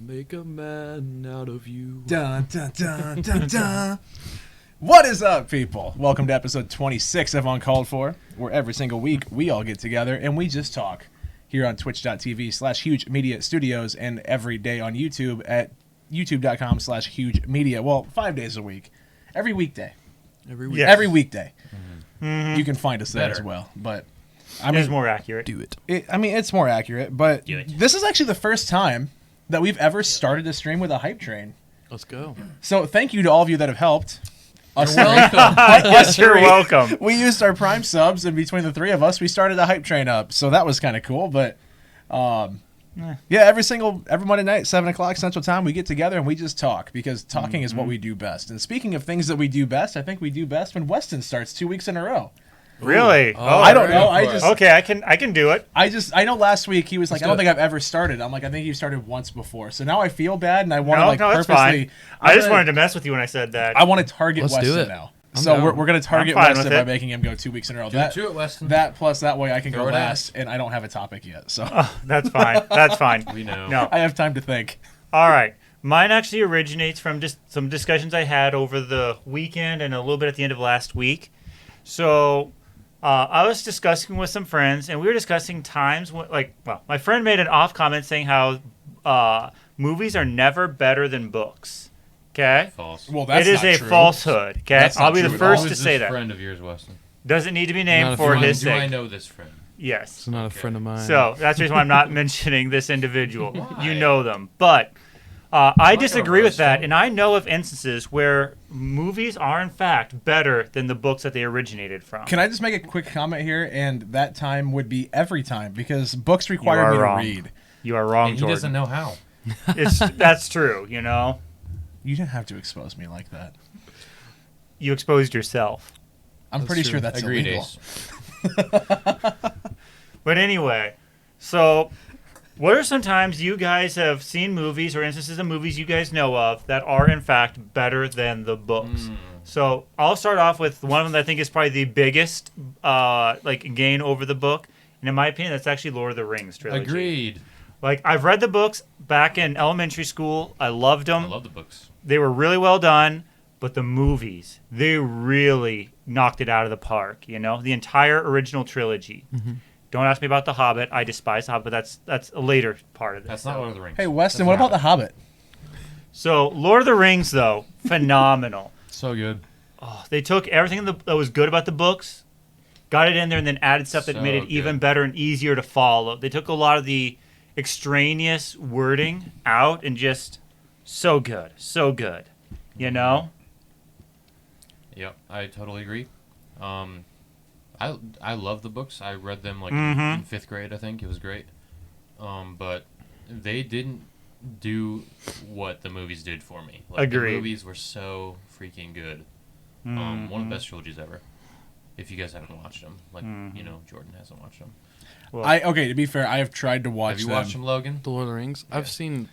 make a man out of you. Dun, dun, dun, dun, dun. What is up, people? Welcome to episode 26 of Uncalled, where every single week we all get together and we just talk here on twitch.tv/Huge Media Studios and every day on YouTube at youtube.com/Huge Media. Well, 5 days a week. Every weekday. Every week. Yes. Every weekday. Mm-hmm. You can find us there as well. But I mean, it's more accurate. Do it. It's more accurate. But this is actually the first time that we've ever started a stream with a hype train. Let's go. So thank you to all of you that have helped. You're welcome. Yes, you're welcome. We used our Prime subs, and between the three of us, we started a hype train up. So that was kind of cool. But yeah, every Monday night, 7 o'clock Central Time, we get together and we just talk because talking is what we do best. And speaking of things that we do best, I think we do best when Weston starts 2 weeks in a row. Really? I don't know. Okay, I can do it. I know last week he was like, I don't think I've ever started. I'm like, I think you started once before. So now I feel bad and I want to that's purposely. fine. I just wanted to mess with you when I said that. I want to target Let's do Weston it. now. I'm So down. we're going to target I'm fine Weston with by it. making him go 2 weeks in a row. Do it, Weston. That plus that way I can Throw go it last and I don't have a topic yet. So That's fine. That's fine. We know. No. I have time to think. All right. Mine actually originates from just some discussions I had over the weekend and a little bit at the end of last week. So I was discussing with some friends, and we were discussing times when, my friend made an off comment saying how movies are never better than books. Okay? False. Well, that's it is not a true. falsehood. Okay? That's not I'll be the true at first Who to is say this that. friend of yours, Weston? Doesn't need to be Not named a for friend. his Do I sake. know this friend? Yes. It's not a friend of mine. So that's the reason why I'm not mentioning this individual. Why? You know them. But I gonna disagree with roast that, him. and I know of instances where movies are, in fact, better than the books that they originated from. Can I just make a quick comment here? And that time would be every time because books require are me wrong. to read. You are wrong, And he Jordan. doesn't know how. That's true, you know? You didn't have to expose me like that. You exposed yourself. I'm That's pretty true. sure that's Agreed, illegal. Ace. But anyway, so what are some times you guys have seen movies or instances of movies you guys know of that are, in fact, better than the books? So I'll start off with one of them that I think is probably the biggest gain over the book. And in my opinion, that's actually Lord of the Rings trilogy. Agreed. Like, I've read the books back in elementary school. I loved them. I love the books. They were really well done. But the movies, they really knocked it out of the park, you know? The entire original trilogy. Mm-hmm. Don't ask me about The Hobbit. I despise The Hobbit, but that's a later part of this. That's not Lord of the Rings. Hey, Weston, That's what about not The Hobbit? So, Lord of the Rings, though, phenomenal. So good. Oh, they took everything that was good about the books, got it in there, and then added stuff that So made it good. even better and easier to follow. They took a lot of the extraneous wording out and just so good, you know? Yep, I totally agree. I love the books. I read them in 5th grade, I think. It was great. But they didn't do what the movies did for me. Agreed. The movies were so freaking good. One of the best trilogies ever. If you guys haven't watched them. Jordan hasn't watched them. Well, To be fair, I have tried to watch Have you them. watched them, Logan? The Lord of the Rings. Yeah. I've seen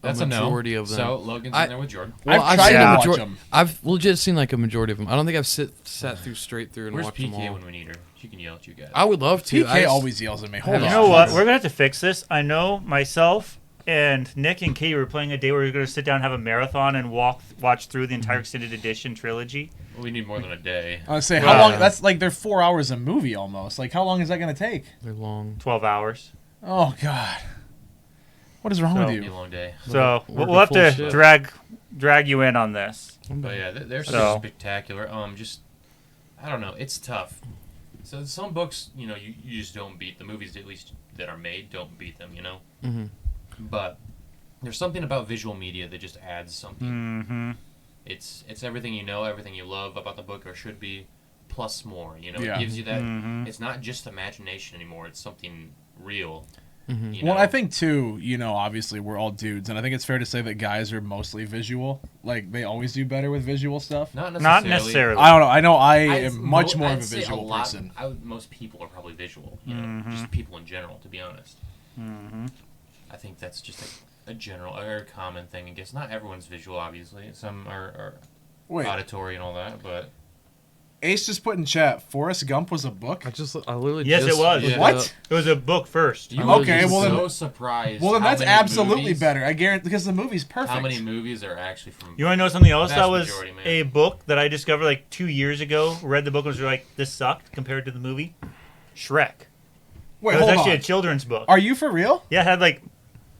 That's a majority no. of them. So Logan's I- in there with Jordan. Well, I've tried seen to a watch major- them. I've legit seen like a majority of them. I don't think I've sat through straight through and Where's watched them PK all. when we need her? She can yell at you guys. I would love to. PK always yells at me. Hold You you on. know what? We're going to have to fix this. I know myself and Nick and Katie were playing a day where we were going to sit down and have a marathon and watch through the entire extended edition trilogy. We need more than a day. I was say Well, how long? That's like they're 4 hours a movie almost. Like how long is that going to take? They're long. 12 hours. Oh God, what is wrong So- with It'll be a you? long day. So We're we'll have full to shit. drag you in on this. But yeah, they're so So- spectacular. I don't know. It's tough. So some books, you just don't beat. The movies, at least that are made, don't beat them. Mm-hmm. But there's something about visual media that just adds something. Mm-hmm. It's everything you know, everything you love about the book, or should be, plus more. Yeah. It gives you that. Mhm. It's not just imagination anymore. It's something real. Mm-hmm. you Well, know? I think too. Obviously we're all dudes, and I think it's fair to say that guys are mostly visual. Like they always do better with visual stuff. not Not necessarily. necessarily. I don't know. I know I I'd am much more I'd of a say visual lot- person. Most people are probably visual. Mhm. Just people in general, to be honest. Mm-hmm. I think that's just a general or a common thing. I guess not everyone's visual, obviously. Some are Wait, auditory and all that, but Ace just put in chat, Forrest Gump was a book? I literally Yes, just it was. Yeah. What? It was a book first. You Okay, would be well then- so surprised. Well, then how that's many absolutely movies- better. I guarantee, because the movie's perfect. How many movies are actually from? You want to know something else? Vast That was majority, man. a book that I discovered like 2 years ago. Read the book and was like, this sucked compared to the movie. Shrek. Wait, It was hold actually on. a children's book. Are you for real? Yeah, it had like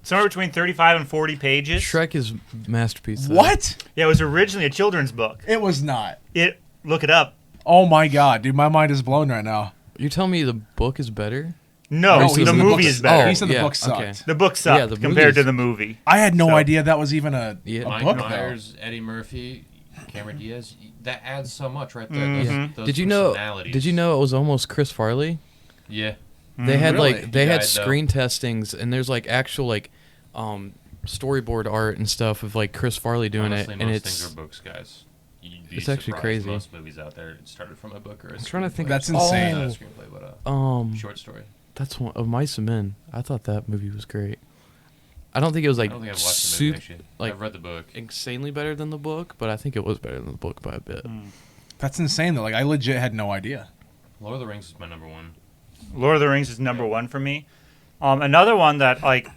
somewhere between 35 and 40 pages. Shrek is masterpiece. though. What? Yeah, it was originally a children's book. It was not. Look it up. Oh my god, dude, my mind is blown right now. You telling me the book is better? No, No, he the said movie book- is better. He said the yeah, book sucked. okay. The book sucked Yeah, the movie compared to is- the movie. I had no So- idea that was even a Mike book. though. Myers, Eddie Murphy, Cameron Diaz. That adds so much right there. Mhm. Those Did you know? personalities. Did you know it was almost Chris Farley? Yeah. They had Really? like they He had died, though. screen testings, and there's like actual like storyboard art and stuff of like Chris Farley doing Honestly, it, and most it's things are books, guys. You'd be It's actually surprised. crazy. Most movies out there started from a book or a I'm trying to think- screenplay. That's insane. Not a screenplay, but a short story. that's one of Mice and Men. I thought that movie was great. I don't think it was I like don't think I've watched the movie, actually. like- I've read the book. insanely better than the book, but I think it was better than the book by a bit. That's insane though. Like I legit had no idea. Lord of the Rings is my number one. Lord of the Rings is number one for me. Another one that like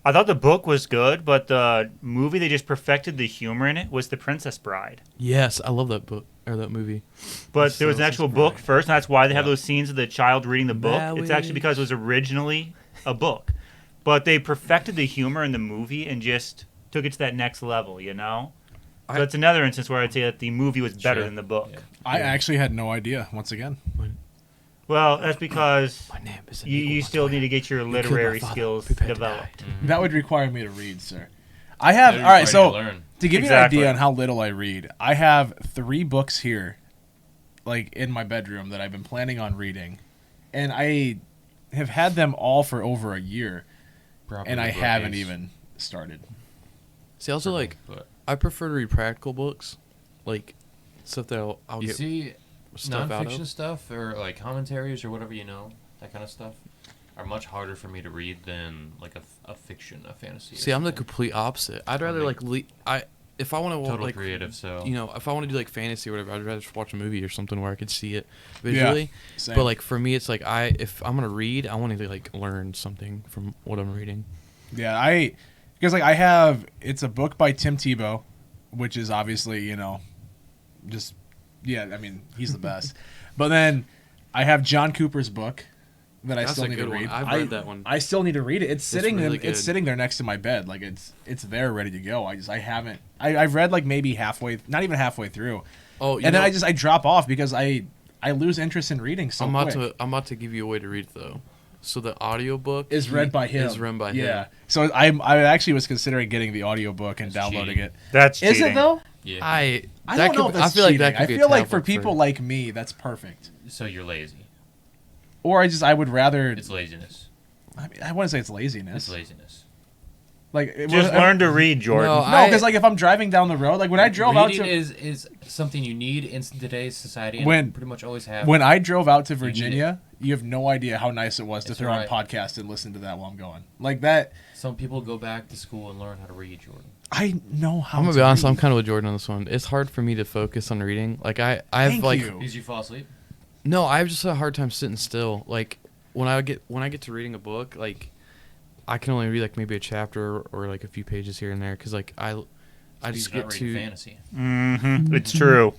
I thought the book was good, but the movie they just perfected the humor in it was The Princess Bride. Yes, I love that book or that movie. But there was an actual book first, and that's why they have Yeah. those scenes of the child reading the book. It's actually because it was originally a book. But they perfected the humor in the movie and just took it to that next level, you know? So that's another instance where I'd say that the movie was better Sure. than the book. Yeah. I actually had no idea. Once again, Well, that's because My name is you still need to get your killed literary my father. skills Prepare to developed. that would require me to read, sir. I have. That'd All right, require so you to learn. to give Exactly. you an idea on how little I read, I have 3 books here, like in my bedroom that I've been planning on reading, and I have had them all for over a year, Probably and I the book haven't is- even started. See, also like But I prefer to read practical books, like stuff that I'll you get see, stuff out nonfiction of. stuff or like commentaries or whatever that kind of stuff, are much harder for me to read than like a fiction, a fantasy. or See, I'm the something. complete opposite. I'd rather like, like if I want to Total like creative. So you know, if I want to do like fantasy or whatever, I'd rather just watch a movie or something where I could see it visually. Same. But like for me, it's like if I'm gonna read, I want to like learn something from what I'm reading. Yeah, because like it's a book by Tim Tebow, which is obviously just I mean he's the best. But then I have John Cooper's book that I That's still a need to good one. read. I've read that one. I still need to read it. It's sitting really it's good. sitting there next to my bed, like it's there ready to go. I haven't. I've read like maybe halfway, not even halfway through, Oh, you and then know, I drop off because I lose interest in reading so I'm quick. about to give you a way to read it, though. So the audiobook Is read by him. Is read by Yeah. him. So I actually was considering getting the audiobook and That's downloading cheating. it. That's Is cheating. it though? yeah. I that don't know could, if that's I feel like cheating. that could I be a feel like tab for book people like me, that's perfect. So you're lazy. Or I would rather. It's laziness. I mean, I wouldn't say it's laziness. It's laziness. Like Just learn to read, Jordan. No, No, because like if I'm driving down the road, like when I drove out Reading to is something you need in today's society. And When- pretty much always have. when I drove out to need it. Virginia, you have no idea how nice it was to It's throw on right. podcast and listen to that while I'm going. Like that, Some people go back to school and learn how to read, Jordan. I know how. I'm gonna to be honest. read. I'm kind of with Jordan on this one. It's hard for me to focus on reading. Like I have Thank like you. Because you fall asleep. no, I have just a hard time sitting still. Like when I get to reading a book, like I can only read like maybe a chapter or like a few pages here and there because like I just You're not get reading too fantasy. It's true.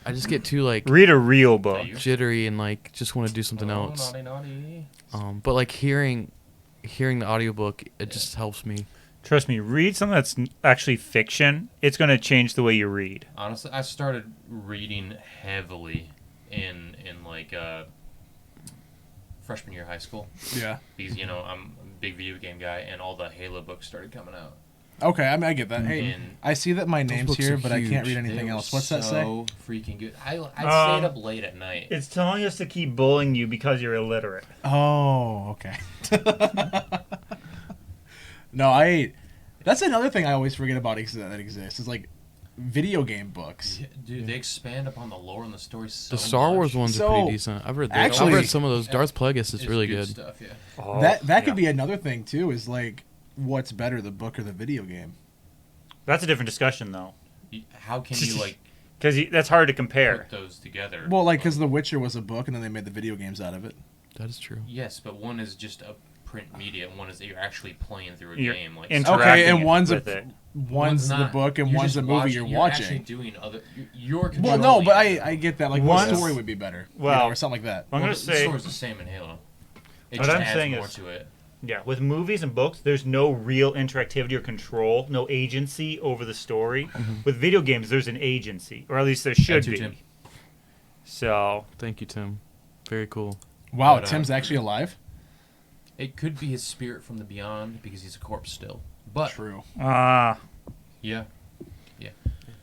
I just get too like Read a real book. you? jittery and like just want to do something Oh, else. naughty. But like hearing the audiobook, it just helps me. Trust me, read something that's actually fiction. It's going to change the way you read. Honestly, I started reading heavily in like freshman year of high school Yeah. because I'm a big video game guy and all the Halo books started coming out. Okay, I mean I get that. Hey, And I see that my name's books here, are but I can't huge. read they anything were else. What's that say? So freaking good. I stayed up late at night. It's telling us to keep bullying you because you're illiterate. Oh, okay. No, that's another thing I always forget about that exists is like video game books. Yeah, dude, they expand upon the lore and the story so The Star Wars much. ones So, are pretty decent. I've read those. actually- I've read some of those. Darth Plagueis is It's really good. stuff. Yeah. Oh, That could be another thing too. Is like, what's better, the book or the video game? That's a different discussion, though. How can you like Because that's hard to compare. put those together. Well, like because The Witcher was a book, and then they made the video games out of it. That is true. Yes, but one is just a print media, and one is that you're actually playing through a You're game. Like Okay, and one's with it. one's the not. book, and You're one's just the movie you're actually watching. doing other. You're Well, controlling. no, but I get that. Like, one One's- story would be better, Well, or something like that. I'm going the to say, story's the same in Halo. It What just I'm adds saying more is- to it. yeah, with movies and books, there's no real interactivity or control, no agency over the story. With video games, there's an agency, or at least there should That's who be. Tim- So, Thank you, Tim. Very cool. Wow, But, Tim's actually alive. It could be his spirit from the beyond because he's a corpse still. But True. yeah,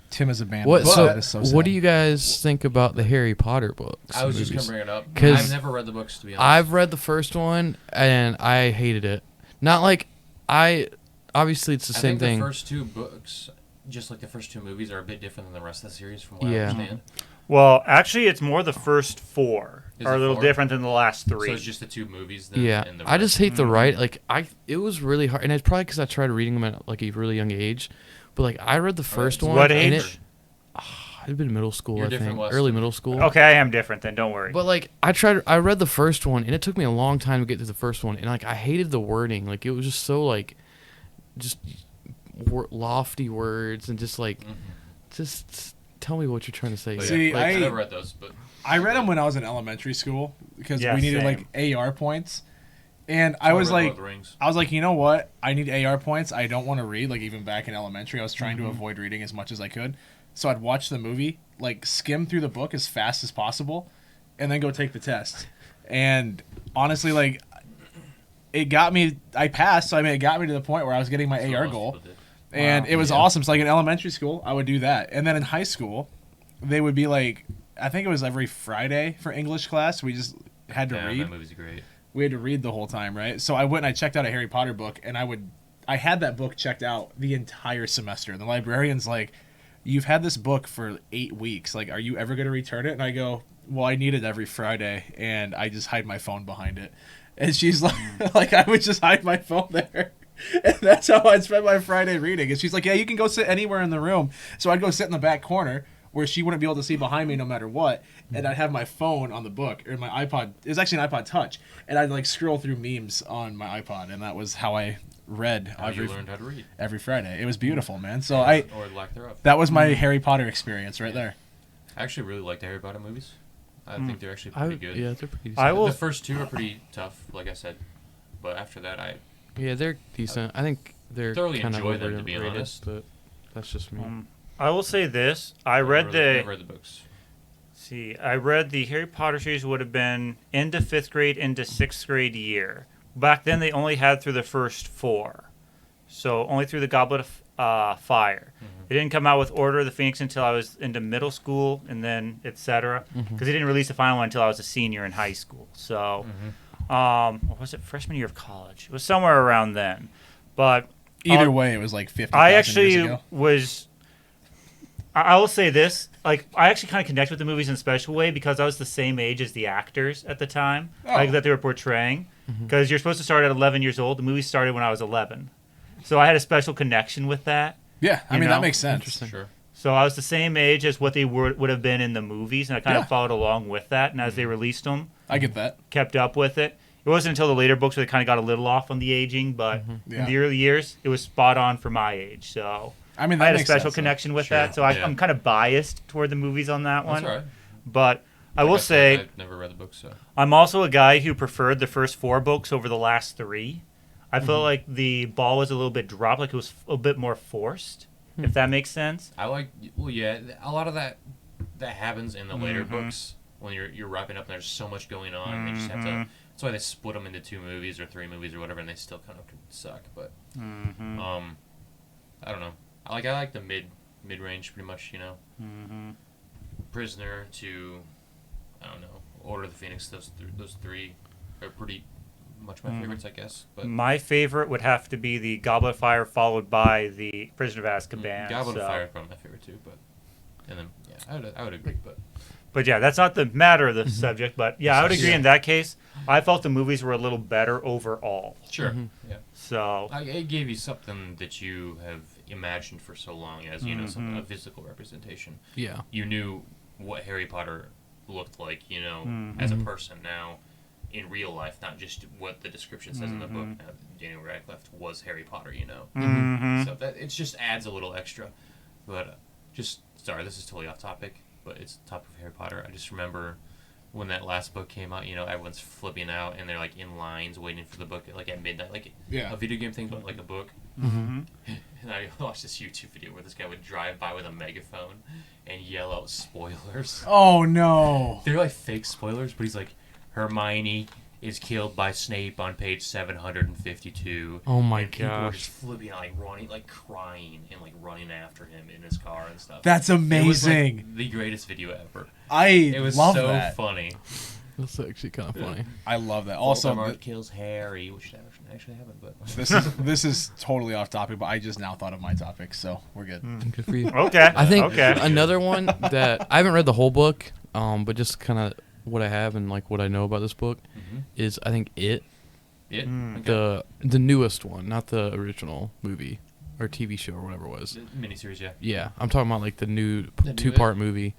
Tim is abandoned. What? That So, is what do sad. you guys think about the Harry Potter books? I was just movies? gonna bring it up. 'Cause I've never read the books to be honest. I've read the first one and I hated it. Not like obviously it's the I same think thing. the first two books, just like the first two movies, are a bit different than the rest of the series, from what I Yeah. understand. well, actually, it's more the first four Is are a it little 4? different than the last three. So it's just the two movies. Then, Yeah, and the I just hate the Mhm. write. Like it was really hard, and it's probably because I tried reading them at like a really young age. But like I read the first one. What and age? It'd been middle school, You're I different, think, Wes. early middle school. Okay, I am different then. Don't worry. But like I read the first one, and it took me a long time to get through the first one, and like I hated the wording. Like it was just so like, just lofty words, and just like, just tell me what you're trying to say. But See, yeah, like, I- I never read those, but I read them when I was in elementary school because Yeah, we needed same. like AR points, and I was read like, Lord of the Rings. I was like, you know what? I need AR points. I don't want to read. Like even back in elementary, I was trying to avoid reading as much as I could. So I'd watch the movie, like skim through the book as fast as possible, and then go take the test. And honestly, like it got me. I passed, so I mean, it got me to the point where I was getting my So AR most goal, people did. and Wow. it was Yeah. awesome. So like in elementary school, I would do that, and then in high school, they would be like, I think it was every Friday for English class. We just had to Damn, read. that movie's great. We had to read the whole time, right? So I went and I checked out a Harry Potter book, and I had that book checked out the entire semester. And the librarian's like, "You've had this book for 8 weeks. Like, are you ever going to return it?" And I go, "Well, I need it every Friday, and I just hide my phone behind it." And she's like, like I would just hide my phone there. And that's how I'd spend my Friday reading. And she's like, "Yeah, you can go sit anywhere in the room." So I'd go sit in the back corner where she wouldn't be able to see behind me no matter what. And I'd have my phone on the book, or my iPod. It was actually an iPod Touch. And I'd like scroll through memes on my iPod. And that was how I read How you learned how to read, every Friday. It was beautiful, man. So or lack thereof. that was my Harry Potter experience right there. I actually really like the Harry Potter movies. I think they're actually I pretty good. Yeah, they're pretty. I Decent. will- The first two are pretty tough, like I said, but after that, Yeah, they're decent. I think they're thoroughly kind of enjoy them, to be overrated, honest. but that's just me. I will say this: I read never read the books. I read the Harry Potter series would have been into 5th grade, into 6th grade year. Back then, they only had through the first 4. So only through the Goblet of Fire. It didn't come out with Order of the Phoenix until I was into middle school, and then etc. Because they didn't release the final one until I was a senior in high school. So, what was it, freshman year of college? It was somewhere around then. But Either way, it was like 50,000 I years actually ago. was. I will say this: like, I actually kind of connect with the movies in a special way because I was the same age as the actors at the time, like Oh. that they were portraying. Because you're supposed to start at 11 years old. The movie started when I was 11, so I had a special connection with that. Yeah, I you mean, know? that makes sense. Interesting. Sure. So I was the same age as what they would have been in the movies, and I kind Yeah. of followed along with that. And as they released them, I get that. kept up with it. It wasn't until the later books where they kind of got a little off on the aging, but Yeah. in the early years, it was spot on for my age. So I mean, that I had a makes special sense, though. connection with Sure, that. So yeah. I'm kind of biased toward the movies on that That's one. all right. But I Like will said, say I've never read the books, so I'm also a guy who preferred the first 4 books over the last 3. I felt like the ball was a little bit dropped, like it was a bit more forced, if that makes sense. I like. Well, yeah, a lot of that happens in the later books when you're wrapping up and there's so much going on. And they just have to. That's why they split them into 2 movies or 3 movies or whatever, and they still kind of can suck. But I don't know. I like the mid range pretty much. You know, Prisoner to I don't know, Order of the Phoenix. Those 3 are pretty much my favorites, I guess. But My favorite would have to be the Goblet of Fire, followed by the Prisoner of Azkaban. Goblet so. of Fire is probably my favorite too. But and then yeah, I would agree. But But yeah, that's not the matter of the subject. But yeah, I would agree in that case. I felt the movies were a little better overall. Sure. Yeah. So It gave you something that you have imagined for so long as, you know, a physical representation. Yeah. You knew what Harry Potter looked like, you know, as a person now in real life, not just what the description says in the book. Now, Daniel Radcliffe was Harry Potter, you know. So that it just adds a little extra. But sorry, this is totally off topic, but it's the topic of Harry Potter. I just remember when that last book came out, you know, everyone's flipping out and they're like in lines waiting for the book like at midnight, like a video game thing, but like a book. And I watched this YouTube video where this guy would drive by with a megaphone and yell out spoilers. Oh no! They're like fake spoilers, but he's like, Hermione is killed by Snape on page 752. Oh my and people were gosh. just flipping out, like running, like crying and like running after him in his car and stuff. That's amazing. It was like the greatest video ever. It was love so that. funny. That's actually kind of funny. I love that. Also, Voldemort kills Harry, which actually happened, but this is totally off topic, but I just now thought of my topic, so we're good. Good for you. okay, I think okay. another one that I haven't read the whole book, but just kind of what I have and like what I know about this book is I think Okay. the newest one, not the original movie or TV show or whatever it was. The miniseries, yeah. Yeah, I'm talking about like the new new two-part movie.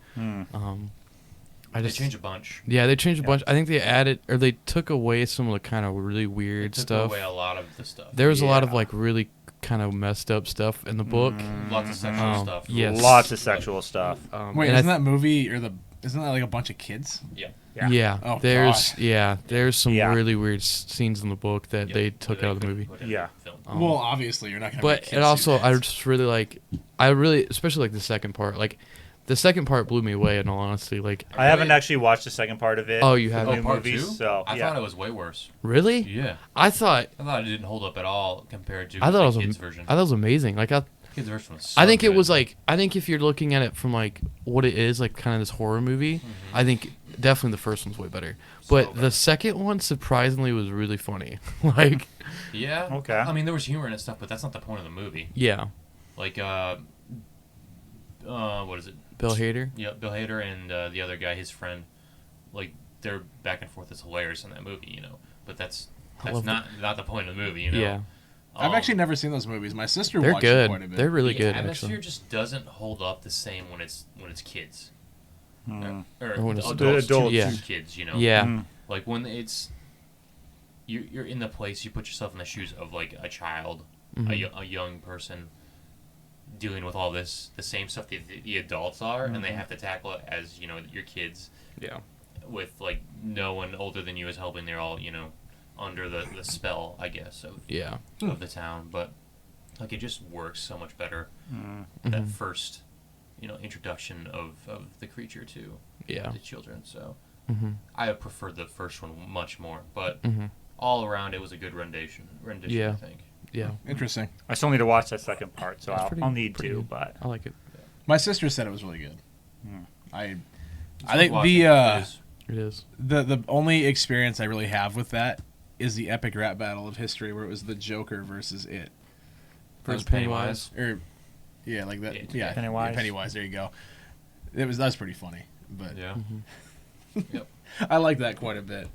They changed a bunch. Yeah, they changed a bunch. I think they added or they took away some of the kind of really weird Took stuff. away a lot of the stuff. There was a lot of like really kind of messed up stuff in the book. Lots of sexual stuff. Yes. Lots of sexual stuff. Wait, and isn't that movie isn't that like a bunch of kids? Yeah. Yeah. Oh, there's some Yeah. really weird scenes in the book that they took out of the movie. Yeah. Well, obviously you're not gonna. But it also, I just really like, especially like the second part. Like, the second part blew me away. In all honesty, like, I haven't actually watched the second part of it. Oh, you the haven't? new part movies, 2? So I yeah. thought it was way worse. really? Yeah. I thought it didn't hold up at all compared to I thought it was the kids version. I thought it was amazing. Like, Kids version was so I think it good. was like, I think if you're looking at it from like what it is, like kind of this horror movie, I think definitely the first one's way better. But the second one surprisingly was really funny. Like, Yeah. Okay. I mean, there was humor in it and stuff, but that's not the point of the movie. yeah, Like, what is it? Bill Hader. Yeah, Bill Hader and the other guy, his friend, like their back and forth is hilarious in that movie, you know. But that's love not the point of the movie, you know. Yeah, I've actually never seen those movies. My sister they're watched them quite a good. bit. They're really the good. atmosphere Actually, just doesn't hold up the same when it's kids. Or when it's adults, adults. Yeah. to kids, you know. yeah, Like when it's you're in the place, you put yourself in the shoes of like a child, a young person dealing with all this, the same stuff that the adults are, and they have to tackle it as, you know, your kids yeah, with like no one older than you is helping. They're all, you know, under the spell, I guess, of the town. But like it just works so much better. That first, you know, introduction of the creature to the children. So I preferred the first one much more, but all around it was a good rendition. Yeah. I think. yeah. Interesting. I still need to watch that second part, so pretty- I'll need pretty to. good. But I like it. My sister said it was really good. I It's think worth the watching. It is. It is. the only experience I really have with that is the epic rap battle of history where it was the Joker versus it. Versus That was Pennywise. Or yeah, like that. Yeah, Yeah, Pennywise. Pennywise. There you go. That's pretty funny. But Yeah. Yep. I like that quite a bit.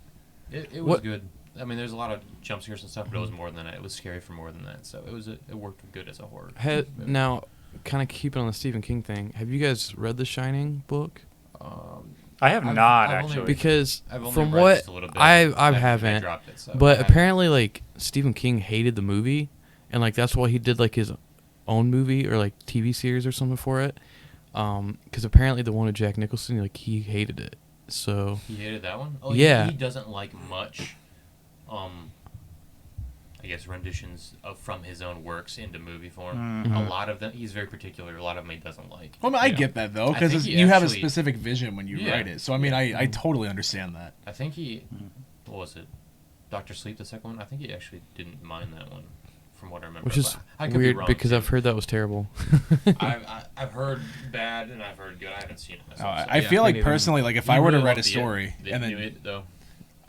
It was What- good. I mean, there's a lot of jump scares and stuff, but it was more than that. It was scary for more than that. So it worked good as a horror. Now, kind of keeping on the Stephen King thing. Have you guys read the Shining book? I have I've- not I've only actually. Because I've only from read what just a little bit. I I haven't, dropped it, so but I- apparently like Stephen King hated the movie, and like that's why he did like his own movie or like TV series or something for it. Because apparently the one with Jack Nicholson, like he hated it. So He hated that one. Oh Yeah. He doesn't like much. I guess renditions from his own works into movie form. A lot of them, he's very particular. A lot of them he doesn't like. Well, I Yeah. get that though I think because he you have a actually- specific vision when you Yeah. write it. So I mean, I totally understand that. I think he, what was it? Doctor Sleep, the second one. I think he actually didn't mind that one, from what I remember. which is But I could be weird wrong, because too. I've heard that was terrible. I've heard bad and I've heard good. I haven't seen it Oh, myself. so I yeah. feel like neither. personally, like if You I were to really write a love story the and then Inuit, though.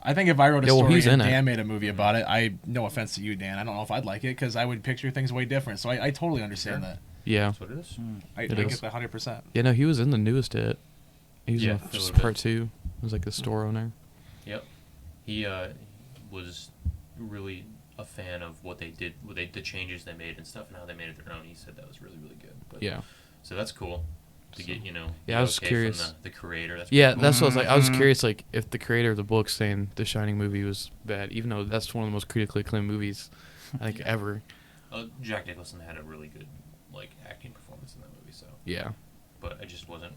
I think if I wrote a Yeah, well, story he's and in it. Dan made a movie about it, no offense to you, Dan, I don't know if I'd like it because I would picture things way different. So I totally understand Sure. that. Yeah, That's what it is. I It get is. that 100%. yeah. No, he was in the newest It. He was Yeah, in a little just bit. part 2. He was like the store owner. Yep. He was really a fan of what they did, the changes they made and stuff, and how they made it their own. He said that was really, really good. But, Yeah. So that's cool to get, Yeah, I was curious. from the creator. That's Yeah, pretty cool. that's what I was like. I was curious, like, if the creator of the book saying The Shining movie was bad, even though that's one of the most critically acclaimed movies, I think, ever. Jack Nicholson had a really good acting performance in that movie. So, Yeah. but it just wasn't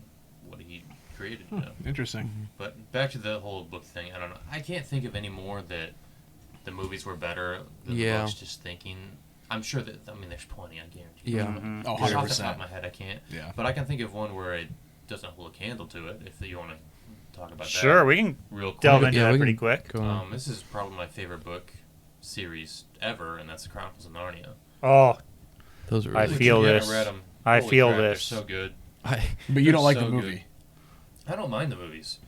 what he created. Interesting. But back to the whole book thing. I don't know. I can't think of any more that the movies were better than the books. Just thinking. I'm sure that, there's plenty, I guarantee. Yeah. Oh, Just off the 100%. top of my head, I can't. Yeah. But I can think of one where it doesn't hold a candle to it, if you want to talk about that. Sure, we can real quick. delve into Yeah, that we pretty can quick. Go on. This is probably my favorite book series ever, and that's the Chronicles of Narnia. Oh, Those are I really feel If you this. haven't read 'em, I holy feel crap, this. They're so good. I, But you don't like the so movie. good. I don't mind the movies.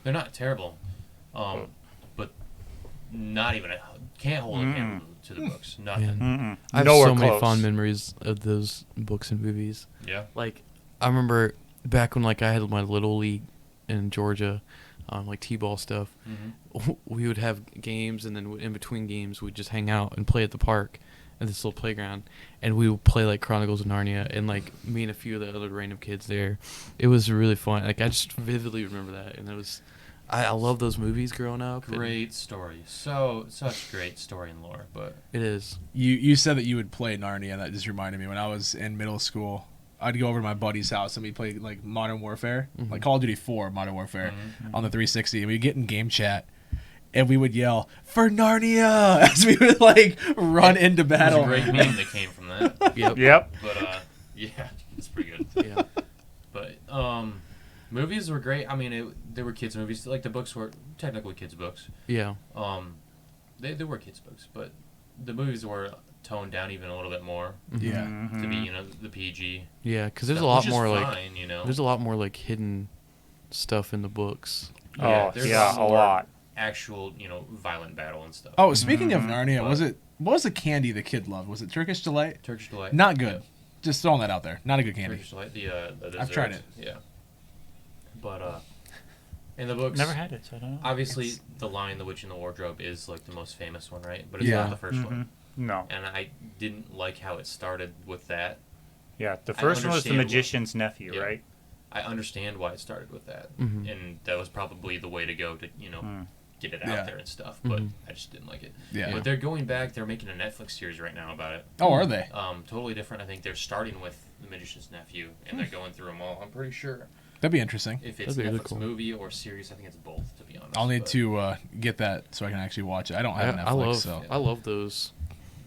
They're not terrible. But not even can't hold a candle to the books. Nothing. man. I have Nowhere so many close. fond memories of those books and movies. Yeah. Like, I remember back when, like, I had my little league in Georgia, like T-ball stuff. Mm-hmm. We would have games, and then in between games, we'd just hang out and play at the park, at this little playground, and we would play like Chronicles of Narnia, and like me and a few of the other random kids there. It was really fun. Like, I just vividly remember that, and it was. I love those movies growing up. and Great story. Such great story and lore. But It is. You said that you would play Narnia, and that just reminded me when I was in middle school. I'd go over to my buddy's house and we'd play like Modern Warfare, like Call of Duty 4 Modern Warfare on the 360, and we'd get in game chat and we would yell for Narnia as we would like run into there's battle. a great meme that came from that. Yep. Yep. But yeah, it's pretty good. Yeah. But movies were great. They were kids' movies. Like, the books were technically kids' books. Yeah. They were kids' books, but the movies were toned down even a little bit more Yeah. to be, the PG. Yeah, because there's a stuff, lot which is more like fine, there's a lot more like hidden stuff in the books. Oh, there's yeah, a more lot. Actual, violent battle and stuff. Oh, speaking of Narnia, But- what was the candy the kid loved? Was it Turkish Delight? Turkish Delight. Not good. Just throwing that out there. Not a good candy. Turkish Delight. The dessert. I've tried it. Yeah. But in the books, Never had it, so I don't know. obviously The Lion, the Witch, and the Wardrobe is like the most famous one, right? But it's Yeah. not the 1st one. No. And I didn't like how it started with that. Yeah, the I first one was the understand magician's nephew, Yeah. right? I understand why it started with that, Mhm. and that was probably the way to go to get it out Yeah. there and stuff. But Mhm. I just didn't like it. Yeah. But they're going back. They're making a Netflix series right now about it. Oh, are they? Totally different. I think they're starting with the magician's nephew, and they're going through them all. I'm pretty sure That'd be interesting. if it's That'd be really Netflix cool. movie or series, I think it's both. To be honest, I'll need But- to get that so I can actually watch it. I don't have Netflix, I love those.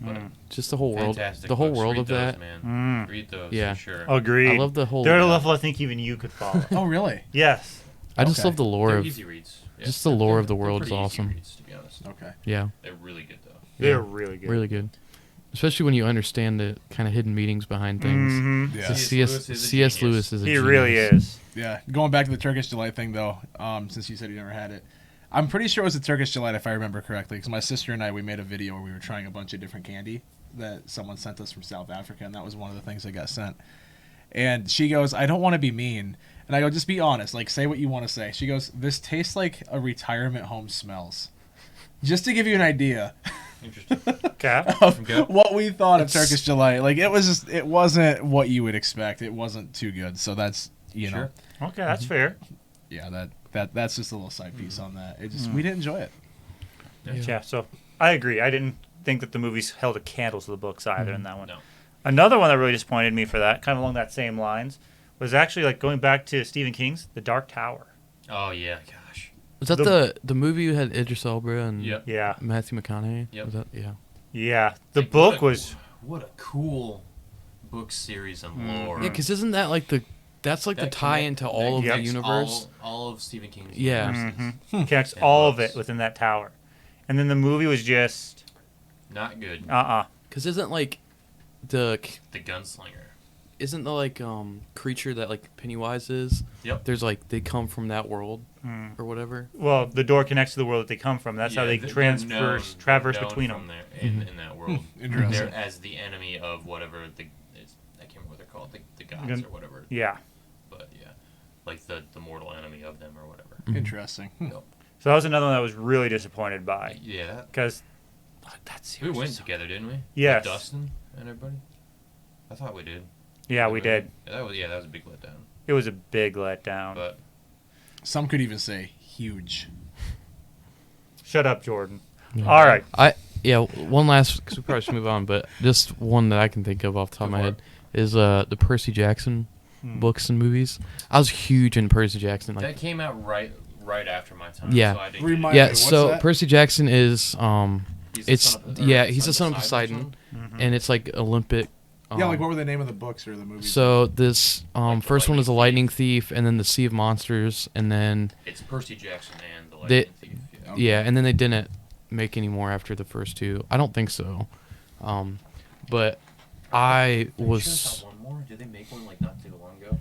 but Just the whole world. fantastic The whole books. world Read of those, that. man. Read those. Yeah. For sure. Agreed. I love the whole. They're at a level I think even you could follow. Oh, really? Yes. I just Okay. love the lore They're of. easy reads. Yeah. just the lore of the They're world is pretty easy awesome. reads, to be honest. Okay. Yeah. They're really good though. They're really good. Really good. Especially when you understand the kind of hidden meanings behind things. Mhm. Yeah. So C.S. Lewis is a C.S. genius. Lewis is a He genius. really is. Yeah. Going back to the Turkish Delight thing, though, since you said you never had it, I'm pretty sure it was a Turkish Delight if I remember correctly, because my sister and I, we made a video where we were trying a bunch of different candy that someone sent us from South Africa, and that was one of the things that got sent. And she goes, I don't want to be mean. And I go, just be honest. Like, say what you want to say. She goes, this tastes like a retirement home smells. Just to give you an idea Interesting. Okay. of Okay. what we thought of Turkish Delight. Like, it wasn't what you would expect. It wasn't too good. So that's, you know, Sure. Okay, that's fair. yeah, that's just a little side piece on that. It just, we didn't enjoy it. Yeah. So I agree. I didn't think that the movies held a candle to the books either in that one. No. Another one that really disappointed me for that, kind of along that same lines, was actually like going back to Stephen King's The Dark Tower. Oh yeah, gosh. Was that the movie you had Idris Elba and Yep. Yeah. Matthew McConaughey? Yep. Was that, yeah. Yeah. The Like, book was. what a cool book series and lore. Yeah, because isn't that like that's like the That tie connect- into all of that the connects universe? all of Stephen King's Yeah. universes. Connects And all of books. it within that tower. And then the movie was just. Not good. Because isn't like the The like creature that like Pennywise is? Yep. There's like they come from that world or whatever. Well, the door connects to the world that they come from. That's how they they're traverse known between from them. there in that world. Interesting. They're as the enemy of whatever I can't remember what they're called, the gods or whatever. Yeah. But yeah, like the mortal enemy of them or whatever. Interesting. Yep. So that was another one I was really disappointed by. Yeah. Because that's We went together, didn't we? Yes. With Dustin and everybody? I thought we did. Yeah, we did. That was a big letdown. It was a big letdown. But Some could even say huge. Shut up, Jordan. Yeah. All right. One last, because we probably should move on, but just one that I can think of off the top of my Go for head is the Percy Jackson books and movies. I was huge in Percy Jackson. that came out right after my time. Yeah. So I didn't Remind get me, Yeah, what's so that? Percy Jackson is He's he's the son of Poseidon, and it's like Olympic. Yeah, like what were the name of the books or the movies? So this Like the first one is the Lightning Lightning Thief, and then the Sea of Monsters, and then It's Percy Jackson and the They- Lightning Thief. Yeah. Okay. yeah, and then they didn't make any more after the first two. I don't think so, but I Sure was I one more. Did they make one like not too long ago?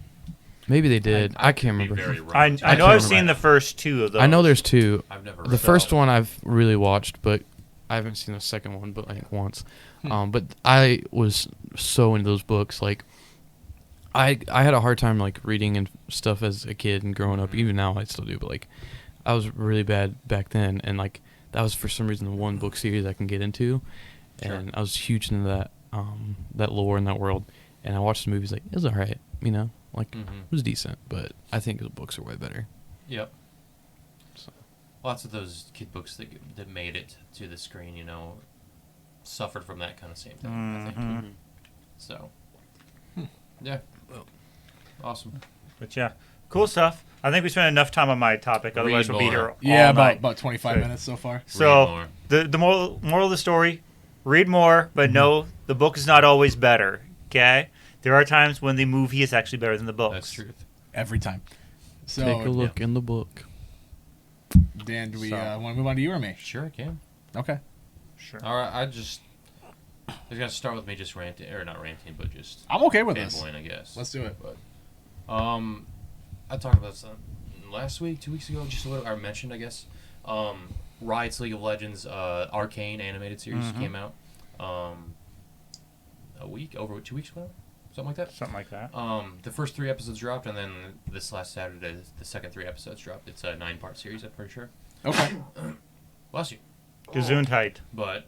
maybe they did. I can't could be remember. very wrong, I too. know can't I've remember. seen the first two of those. I know there's two. I've never The read first that. one I've really watched, but I haven't seen the second one, but I think once. But I was so into those books. Like, I had a hard time like reading and stuff as a kid and growing up. Even now I still do, but like, I was really bad back then, and like that was for some reason the one book series I can get into, and I was huge into that that lore and that world. And I watched the movies, like it was alright, you know, like it was decent, but I think the books are way better. Yep. So. Lots of those kid books that made it to the screen, you know, suffered from that kind of same thing, I think. So, yeah. Awesome. But yeah, cool stuff. I think we spent enough time on my topic. Otherwise, Read we'll be more. here all Yeah, night. about 25 So- minutes so far. Read So more. the moral of the story: read more, but no, the book is not always better. Okay, there are times when the movie is actually better than the book. That's truth. Every time. So, Take a look in the book. Dan, do we So. want to move on to you or me? Sure, I can. Okay. Sure. All right, it's got to start with me just ranting, or not ranting, but just I'm okay with this. fanboying, I guess. Let's do it. But, I talked about this last week, 2 weeks ago, just a little. I mentioned, I guess. Riot's League of Legends Arcane animated series came out. Over 2 weeks ago, something like that. Something like that. The first 3 episodes dropped, and then this last Saturday, the second 3 episodes dropped. It's a 9-part series, I'm pretty sure. Okay. Bless you. Gesundheit. But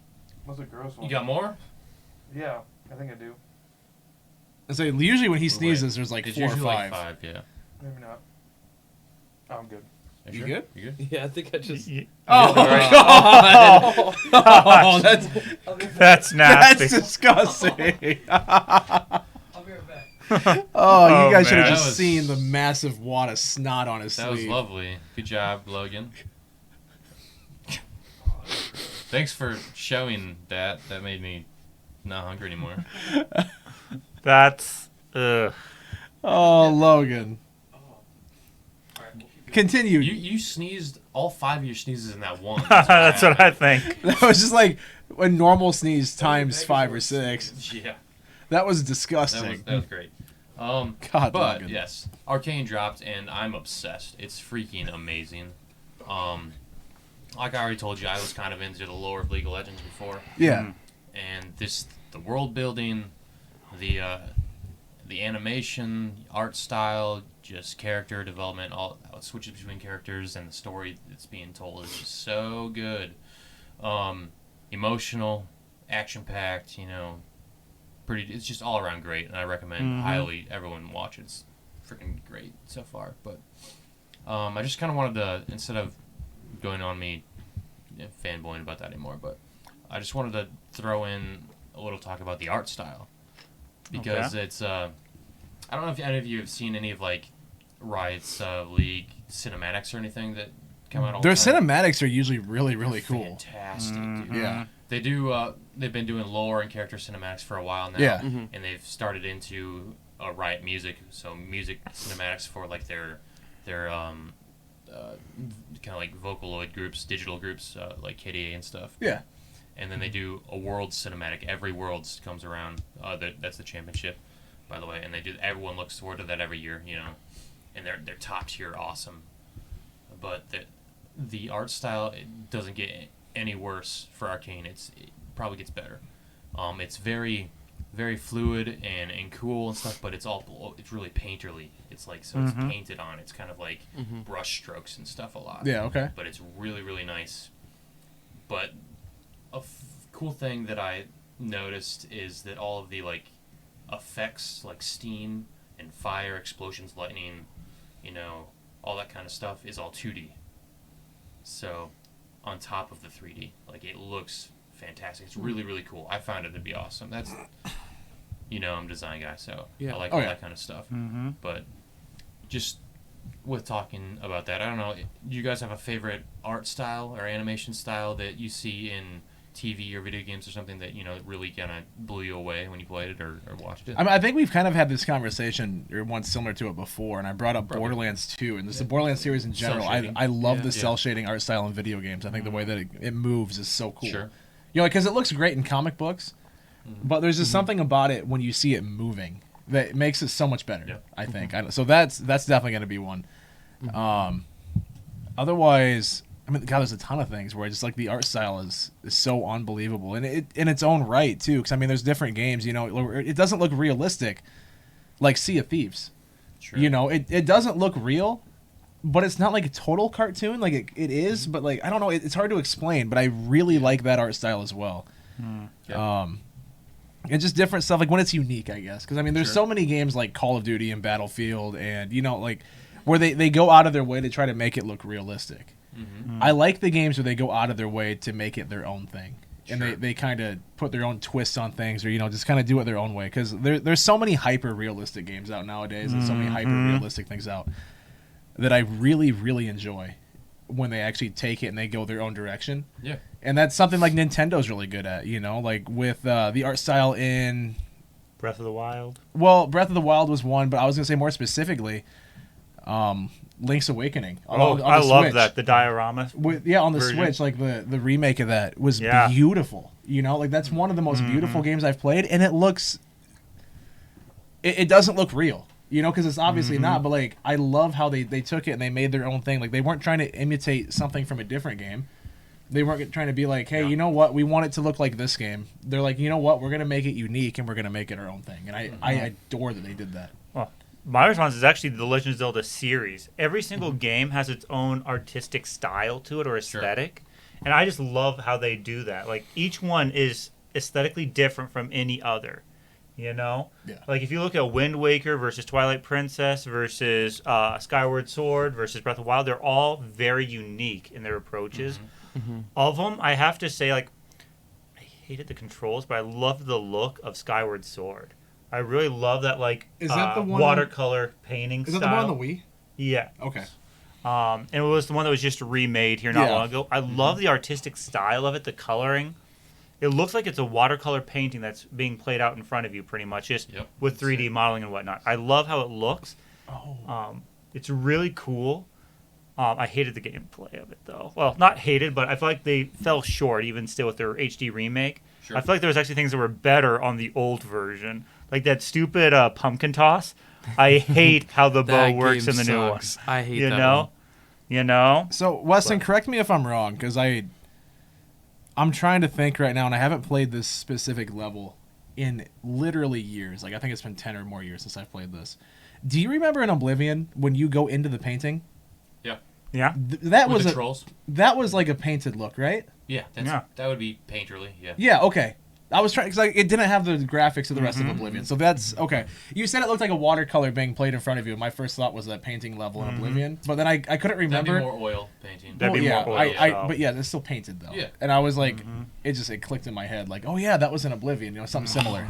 That's a gross one. you got more? Yeah, I think I do. And so usually when he Wait, sneezes, there's like it's 4 or usually 5. like 5, yeah. Maybe not. Oh, I'm good. You You sure? good? You good? Yeah, I think I just. Oh, Alright. God. Oh, that's That's nasty. that's disgusting. I'll be right back. Oh, you Oh, guys should have man. just That was- seen the massive wad of snot on his That was sleeve. lovely. Good job, Logan. Thanks for showing that. That made me not hungry anymore. That's ugh. Oh, Logan. Continue. You sneezed all 5 of your sneezes in that one. That's what I think. That was just like a normal sneeze times 5 or 6. Yeah, That was that disgusting. was great. God, But Logan. yes, Arcane dropped, and I'm obsessed. It's freaking amazing. Like I already told you, I was kind of into the lore of League of Legends before, Yeah. and the world building, the animation, art style, just character development, all how it switches between characters, and the story that's being told is just so good. Emotional, action packed, you know, it's just all around great, and I recommend highly everyone watch it. It's freaking great so far. But I just kind of wanted to, instead of going on me fanboying about that anymore, but I just wanted to throw in a little talk about the art style, because it's I don't know if any of you have seen any of like Riot's League cinematics or anything that come out all Their the time. cinematics are usually really, really cool. Fantastic, dude. Yeah. They do. They've been doing lore and character cinematics for a while now. Yeah. And they've started into Riot music, so music cinematics for like their kind of like Vocaloid groups, digital groups like KDA and stuff. Yeah. And then they do a world cinematic. Every Worlds comes around. That's the championship, by the way. And everyone looks forward to that every year, you know. And they're top tier awesome. But the art style, it doesn't get any worse for Arcane. It probably gets better. It's very very fluid and cool and stuff, but it's really painterly. It's like, so it's painted on. It's kind of like brush strokes and stuff a lot. Yeah, okay. But it's really, really nice. But a cool thing that I noticed is that all of the like effects, like steam and fire, explosions, lightning, all that kind of stuff is all 2D. So on top of the 3D, like, it looks fantastic. It's really, really cool. I found it to be awesome. That's, I'm a design guy, so I like all that kind of stuff. But just with talking about that, I don't know, do you guys have a favorite art style or animation style that you see in TV or video games or something that, really kind of blew you away when you played it or watched it? I mean, I think we've kind of had this conversation or one similar to it before, and I brought up Borderlands 2, and this is the Borderlands series in general. I love the cell shading art style in video games. I think the way that it moves is so cool. Sure. Because it looks great in comic books, but there's just something about it when you see it moving that makes it so much better, I think. So that's definitely going to be one. Otherwise, I mean, God, there's a ton of things where just like the art style is so unbelievable, and it in its own right too. Because I mean, there's different games. It doesn't look realistic, like Sea of Thieves. Sure. It doesn't look real, but it's not like a total cartoon. Like it is, but like I don't know. It's hard to explain. But I really like that art style as well. And just different stuff, like when it's unique, I guess. Because I mean, there's so many games like Call of Duty and Battlefield, and like where they go out of their way to try to make it look realistic. I like the games where they go out of their way to make it their own thing, and they kind of put their own twists on things, or just kind of do it their own way. Because there's so many hyper realistic games out nowadays, and so many hyper realistic things out that I really, really enjoy when they actually take it and they go their own direction. Yeah, and that's something like Nintendo's really good at. Like with the art style in Breath of the Wild. Well, Breath of the Wild was one, but I was gonna say more specifically, Lynx Awakening. On I the love Switch. that, the diorama. On the version. Switch, like the remake of that was beautiful. Like that's one of the most beautiful games I've played, and it looks. It doesn't look real, because it's obviously not. But like, I love how they took it and they made their own thing. Like they weren't trying to imitate something from a different game. They weren't trying to be like, hey, you know what? We want it to look like this game. They're like, you know what? We're gonna make it unique and we're gonna make it our own thing. And I adore that they did that. Well, my response is actually the Legend of Zelda series. Every single game has its own artistic style to it or aesthetic. And I just love how they do that. Like, each one is aesthetically different from any other. Yeah. Like, if you look at Wind Waker versus Twilight Princess versus Skyward Sword versus Breath of the Wild, they're all very unique in their approaches. All of them, I have to say, like, I hated the controls, but I loved the look of Skyward Sword. I really love that, like, Is that the one watercolor painting style. Is that the one on the Wii? Yeah. Okay. And it was the one that was just remade here not long ago. I love the artistic style of it, the coloring. It looks like it's a watercolor painting that's being played out in front of you, pretty much, just with 3D modeling and whatnot. I love how it looks. It's really cool. I hated the gameplay of it, though. Well, not hated, but I feel like they fell short, even still with their HD remake. Sure. I feel like there was actually things that were better on the old version. Like that stupid pumpkin toss. I hate how the bow works in the new one. I hate that one. So, Weston, correct me if I'm wrong, because I'm trying to think right now, and I haven't played this specific level in literally years. Like, I think it's been 10 or more years since I've played this. Do you remember in Oblivion when you go into the painting? Yeah. That With was the trolls? That was like a painted look, right? Yeah, that would be painterly, yeah. Yeah, okay. I was trying, because it didn't have the graphics of the rest of Oblivion, so that's, okay. You said it looked like a watercolor being played in front of you. My first thought was that painting level in Oblivion, but then I couldn't remember. That'd be more oil painting. More oil. But yeah, it's still painted, though. Yeah. And I was like, it clicked in my head, like, oh yeah, that was in Oblivion, something similar.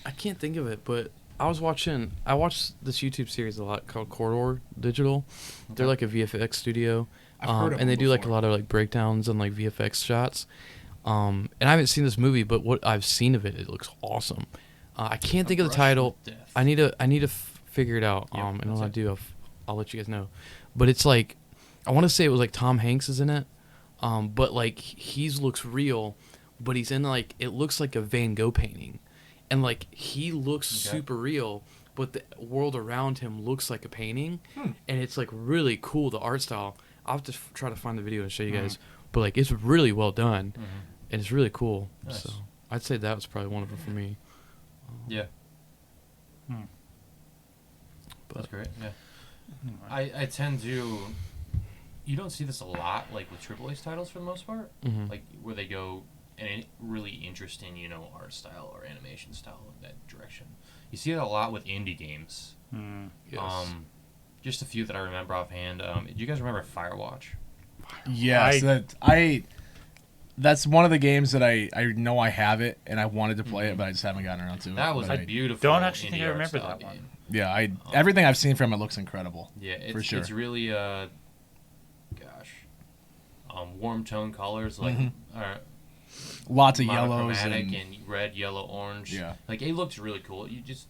I can't think of it, but I watched this YouTube series a lot called Corridor Digital. They're like a VFX studio, and they do like a lot of like breakdowns and like VFX shots. And I haven't seen this movie, but what I've seen of it looks awesome. I can't think of the title. I need to figure it out. And when I do, I'll let you guys know. But it's like, I want to say it was like Tom Hanks is in it, but like he looks real, but he's in like, it looks like a Van Gogh painting. And, like, he looks super real, but the world around him looks like a painting. And it's, like, really cool, the art style. I'll have to try to find the video and show you guys. But, like, it's really well done. And it's really cool. Nice. So I'd say that was probably one of them for me. Yeah, But that's great. Yeah, I tend to. You don't see this a lot, like with AAA titles for the most part, like where they go in a really interesting, art style or animation style in that direction. You see it a lot with indie games. yes. Just a few that I remember offhand. Do you guys remember Firewatch? Yes, that's one of the games that I know I have it and I wanted to play it, but I just haven't gotten around to it. That was But a beautiful. don't actually think indie I art remember style that game. one. yeah, everything I've seen from it looks incredible. Yeah, it's, for sure. It's really warm tone colors like Lots of yellows monochromatic and and red, yellow, orange. Yeah. Like it looks really cool. You just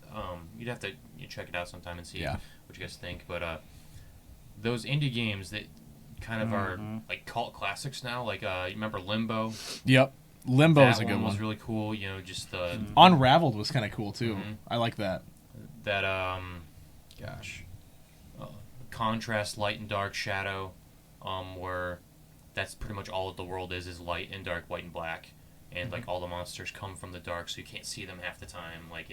you'd have to check it out sometime and see Yeah. what you guys think. But those indie games that kind of are like cult classics now, like you remember Limbo? Yep. Limbo That is a good was one. really cool. Just the Unraveled was kind of cool too. Mhm. I like that. that gosh, contrast light and dark shadow, where that's pretty much all the world is light and dark, white and black, and like all the monsters come from the dark, so you can't see them half the time. Like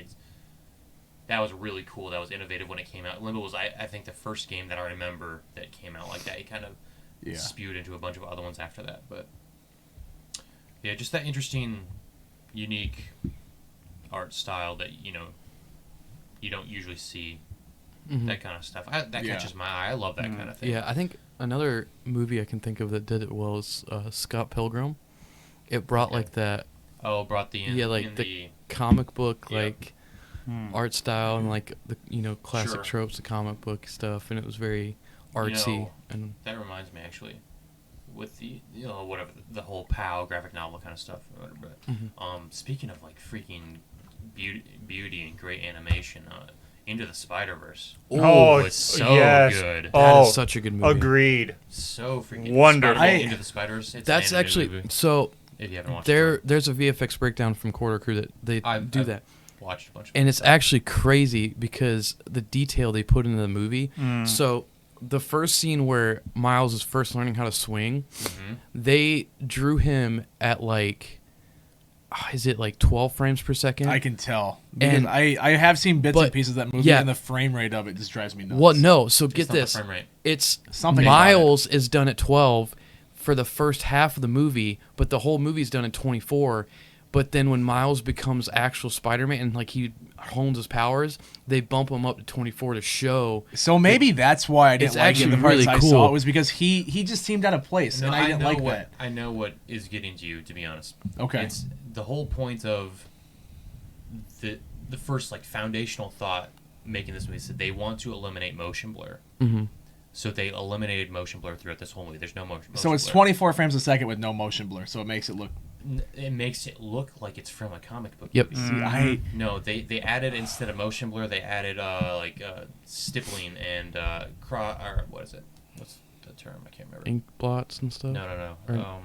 that was really cool. That was innovative when it came out. Limbo was I think the first game that I remember that came out like that. It kind of spewed into a bunch of other ones after that, but yeah, just that interesting, unique art style that you don't usually see. That kind of stuff. That catches my eye. I love that kind of thing. Yeah, I think another movie I can think of that did it well is Scott Pilgrim. It brought like that. Oh, brought the the comic book Yep. like art style and like the classic Sure. tropes of comic book stuff, and it was very artsy and that reminds me actually, with the whatever the whole POW graphic novel kind of stuff. Or whatever. But, speaking of like freaking beauty and great animation, Into the Spider-Verse. Oh, it's so yes. good. that is such a good movie. Agreed. So freaking Wonderful. Spider-Man Into the Spider-Verse. It's That's an animated actually movie, so. if you haven't watched it. There's a VFX breakdown from Quarter Crew that they do I've that. Watched a bunch of And it's actually crazy because the detail they put into the movie. So the first scene where Miles is first learning how to swing, they drew him at like, is it like 12 frames per second? I can tell. Because And- I have seen bits and but, pieces of that movie, yeah. and the frame rate of it just drives me nuts. Well, no. So It's get not the this. frame rate. It's Something about Miles is done at 12 for the first half of the movie, but the whole movie's done at 24. But then when Miles becomes actual Spider-Man and like he hones his powers, they bump him up to 24 to show. So maybe that's why I didn't It's like it. actually The parts really I cool. saw it was because he just seemed out of place, No, and I didn't know like what, that. I know what is getting to you, to be honest. Okay. It's the whole point of the first like foundational thought making this movie is that they want to eliminate motion blur. So they eliminated motion blur throughout this whole movie. There's no motion. So it's blur. 24 frames a second with no motion blur, so it makes it look. It makes it look like it's from a comic book. Yep. movie. See, No, they added instead of motion blur, they added stippling and or what is it? What's the term? I can't remember. Ink blots and stuff. No. Or-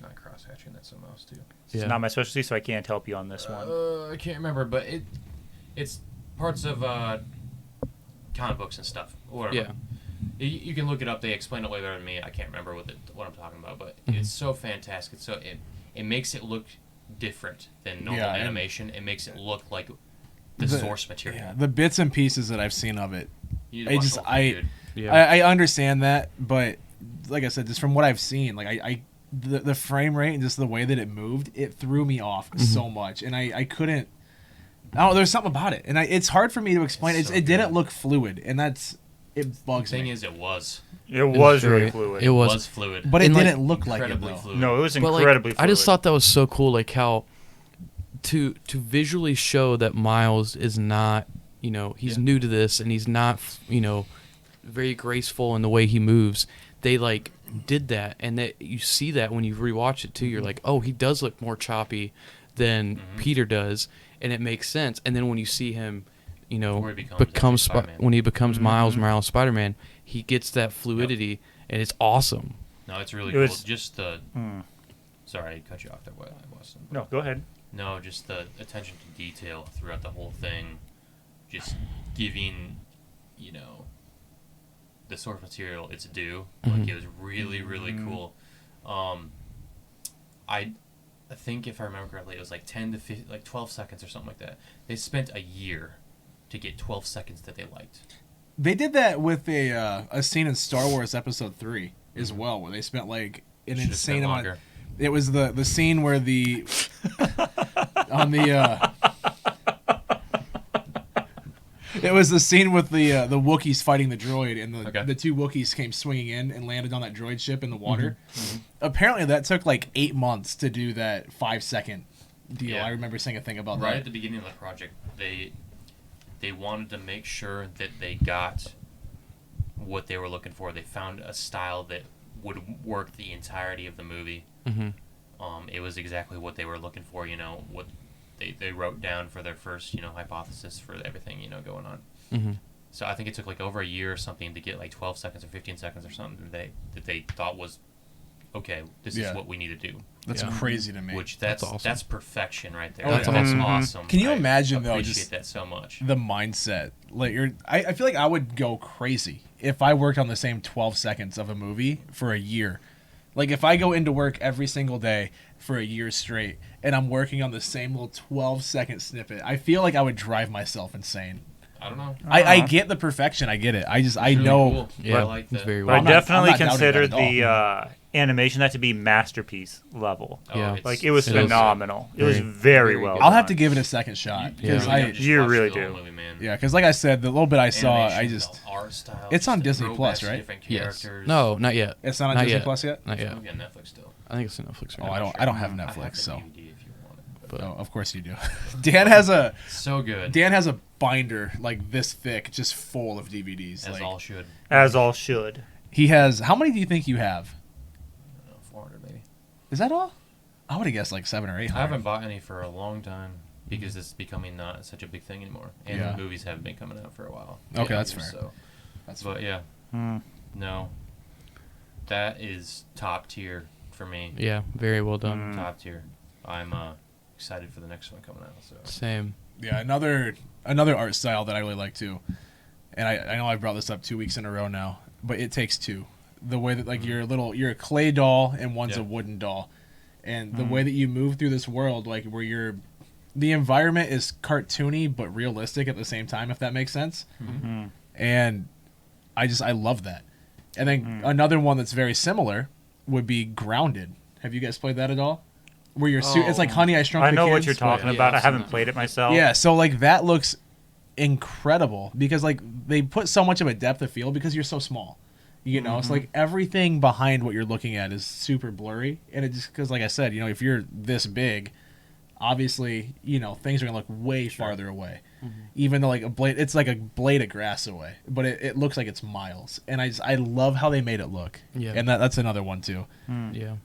Not cross hatching. That's something else too. It's not my specialty, so I can't help you on this one. I can't remember, but it's parts of comic books and stuff. Or whatever. Yeah. You can look it up. They explain it way better than me. I can't remember what I'm talking about, but it's so fantastic. So it makes it look different than normal Yeah, and- animation. It makes it look like the source material. Yeah, the bits and pieces that I've seen of it, You need to watch the whole thing, dude. Yeah. I understand that, but like I said, just from what I've seen, like the frame rate and just the way that it moved, it threw me off so much, and I couldn't. I don't know, there's something about it, and it's hard for me to explain. It's so It didn't good. look fluid, and it The bugs thing me. is, it was It was very- really fluid. It was. fluid, But it and, like, didn't look like it incredibly though. fluid. No, it was But like, incredibly fluid. I just thought that was so cool, like how to visually show that Miles is not, he's new to this and he's not, very graceful in the way he moves. They like did that, and that you see that when you rewatch it too. You're like, oh, he does look more choppy than Peter does, and it makes sense. And then when you see him, Before he becomes actually Spider-Man. when he becomes Miles Morales Spider-Man, he gets that fluidity, and it's awesome. No, it's really It cool. was- Just the. Sorry, I cut you off there, Weston. No, go ahead. No, just the attention to detail throughout the whole thing, just giving, the source material its due. Like it was really, really cool. I I think if I remember correctly, it was like 10 to 15, like 12 seconds or something like that. They spent a year to get 12 seconds that they liked. They did that with a scene in Star Wars Episode 3 as well, where they spent like an Should've insane spent amount. longer. It was the scene where the on the it was the scene with the Wookiees fighting the droid, and the two Wookiees came swinging in and landed on that droid ship in the water. Apparently, that took like 8 months to do that 5-second deal. Yeah. I remember saying a thing about Right that. at the beginning of the project, they wanted to make sure that they got what they were looking for. They found a style that would work the entirety of the movie. It was exactly what they were looking for. What they wrote down for their first hypothesis for everything going on. So I think it took like over a year or something to get like 12 seconds or 15 seconds or something that they thought was okay. This is what we need to do. That's crazy to me. Which that's awesome. perfection right there. Oh, That's yeah. awesome. Can you I imagine, though, appreciate just that so much. the mindset. Like I feel like I would go crazy if I worked on the same 12 seconds of a movie for a year. Like if I go into work every single day for a year straight and I'm working on the same little 12-second snippet, I feel like I would drive myself insane. I don't know. I get the perfection. I get it. I It's know. really cool. Yeah, I like it's that. very But well. I I'm not definitely doubting that consider at all. the animation that to be masterpiece level. Yeah. it's Like it was It is. phenomenal. It was Very- very very well. good. I'll have to done. give it a second shot because Yeah. I just You watch really the whole do. movie, man. yeah, because like I said, the little bit I saw, I Animation, just the art style. It's just on the Disney Plus, throwbacks to right? Different Yes. characters. No, not yet. it's not on Not Disney yet. Plus yet. Not It's yet. gonna be on Netflix still. I think it's on Netflix. Oh, Right now. I don't have I have Netflix, the so DVD if you want it. But oh, of course you do. Dan has a So good. binder like this thick, just full of DVDs. As like, all should. As all should. he has. How many do you think you have? I don't know, 400 maybe. Is that all? I would have guessed like 700 or 800. I haven't bought any for a long time because it's becoming not such a big thing anymore, and Yeah. the movies haven't been coming out for a while. Okay, that's Years, fair. So. That's But yeah, no, that is top tier for me. Yeah, very well done. Top tier. I'm excited for the next one coming out. So Same. yeah. Another art style that I really like too, and I know I brought this up 2 weeks in a row now, but It Takes Two. The way that like you're a clay doll and one's a wooden doll, and the way that you move through this world, like where the environment is cartoony but realistic at the same time, if that makes sense. And I love that. And then another one that's very similar would be Grounded. Have you guys played that at all? Where you're it's like Honey, I Shrunk I the know what Kids, you're but- talking yeah, about. I I've seen haven't that. played it myself. Yeah, so like that looks incredible because like they put so much of a depth of field because you're so small. You know, it's like everything behind what you're looking at is super blurry, and it just because, like I said, if you're this big, obviously, things are gonna look way farther away. Even though like it's like a blade of grass away, but it looks like it's miles, and I love how they made it look. Yeah. And that's another one too. Yeah.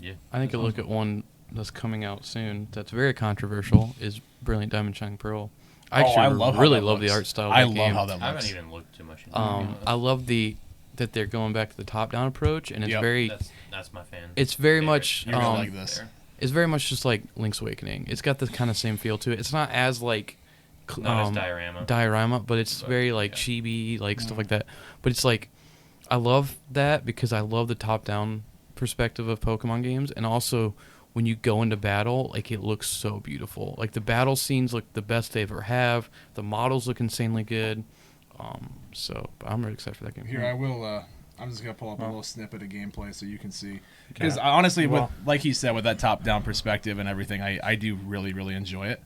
yeah, I think a look at one that's coming out soon that's very controversial is Brilliant Diamond Shining Pearl. I actually I love how really that love the looks. art style. Of I that love game. how that I looks. haven't even looked too much. Into I love that they're going back to the top-down approach, and it's Yep. very, That's my fan. it's very favorite. much, You're gonna like this. There. it's very much just like Link's Awakening. It's got the kind of same feel to it. It's not as like, Not as diorama. diorama, but it's But, very like yeah. chibi, like stuff like that. But it's like, I love that because I love the top-down perspective of Pokemon games, and also when you go into battle, like it looks so beautiful. Like the battle scenes look the best they ever have. The models look insanely good. So I'm really excited for that game. Here, I will. I'm just gonna pull up a little snippet of gameplay so you can see. Because honestly, Well- like he said, with that top-down perspective and everything, I do really, really enjoy it.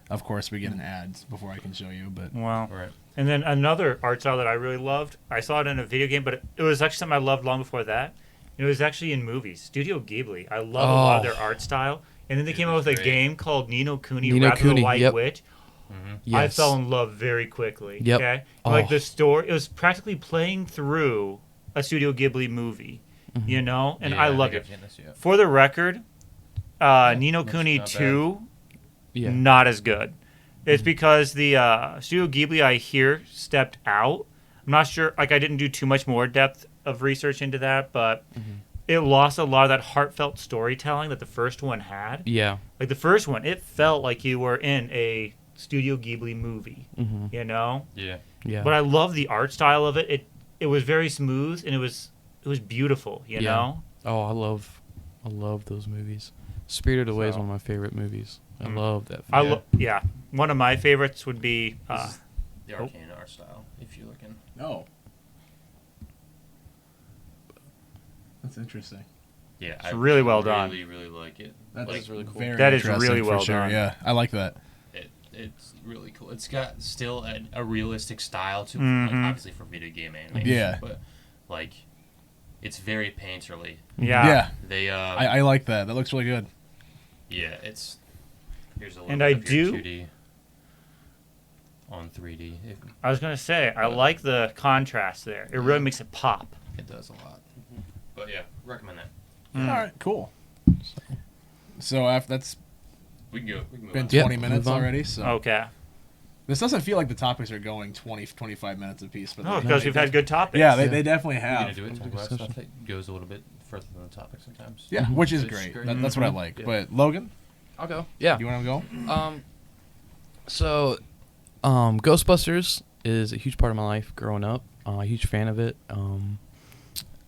Of course, we get an ad before I can show you, but Wow. Right. And then another art style that I really loved, I saw it in a video game, but it was actually something I loved long before that. It was actually in movies. Studio Ghibli. I love a lot of their art style. And then they came out with a Ghibli's great. game called Ni no Kuni, Ni no Wrath of the Kuni, White yep. Witch. Yes. I fell in love very quickly. Yep. Okay? Oh. Like the story, it was practically playing through a Studio Ghibli movie, you know? And Yeah, I think loved I've it. seen this, yeah. For the record, Ni no that's Kuni not bad. 2, Yeah. not as good. It's because the Studio Ghibli, I hear, stepped out. I'm not sure, like I didn't do too much more depth of research into that, but it lost a lot of that heartfelt storytelling that the first one had. Yeah. Like the first one, it felt like you were in a Studio Ghibli movie, Mm-hmm. you know? Yeah. Yeah. But I love the art style of it. It was very smooth and it was beautiful, you Yeah. know? Oh, I love those movies. Spirited Away is So- one of my favorite movies. I love that I film. yeah. One of my favorites would be. This is the arcane art style, if you're looking. Oh. That's interesting. Yeah, It's really well done. Really, really like it. That's Like, really cool. Very That is interesting really for well sure. done. Yeah, I like that. It's really cool. It's got still a realistic style to Mhm. like, obviously for video game animation. Yeah. But like, it's very painterly. Yeah. Yeah, They I like that. That looks really good. yeah, it's here's a little And bit I of your do- 2D on 3D. I was gonna say I like the contrast there. It really makes it pop. It does a lot. But yeah, recommend that. Mm. All right, cool. So after that's We can go. We can move been on. 20 Yep, minutes move on. already, so Okay. this doesn't feel like the topics are going 20, 25 minutes apiece. But No, they- because they we've had good topics. Yeah, Yeah. they definitely We're gonna have. do it. Talk Good about discussion. stuff that goes a little bit further than the topic sometimes. Yeah, which is It's great. great. That's what I like. Yeah. But Logan, I'll go. Yeah. you want to go? So, Ghostbusters is a huge part of my life growing up. A huge fan of it.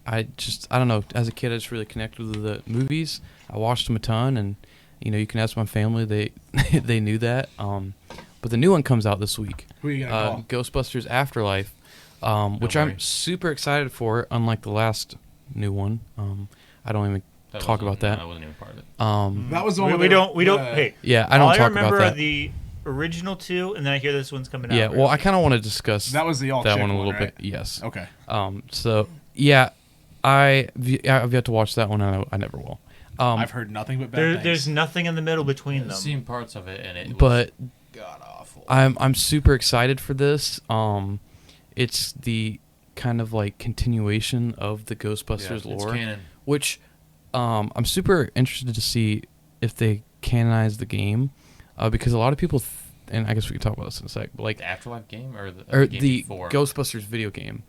I don't know. As a kid, I just really connected with the movies. I watched them a ton, and you can ask my family; they they knew that. But the new one comes out this week. Who are you gonna call? Ghostbusters Afterlife, which worry. I'm super excited for. Unlike the last new one, I don't even That talk wasn't- about that. No, I wasn't even part of it. That was the one. We where don't. We don't. the- Hey. Yeah, I all don't I talk remember about are that. the original two, and then I hear this one's coming out. Yeah, well, I kind of want to discuss That was the all that chick one a little right? bit. Yes. Okay. So yeah, I've yet to watch that one, and I never will. I've heard nothing but bad things. There's nothing in the middle between I've them. seen parts of it, and it was But god awful. I'm super excited for this. It's the kind of like continuation of the Ghostbusters It's lore, canon. which I'm super interested to see if they canonize the game, because a lot of people, and I guess we can talk about this in a sec, but like The Afterlife game or the game the before? Ghostbusters video game,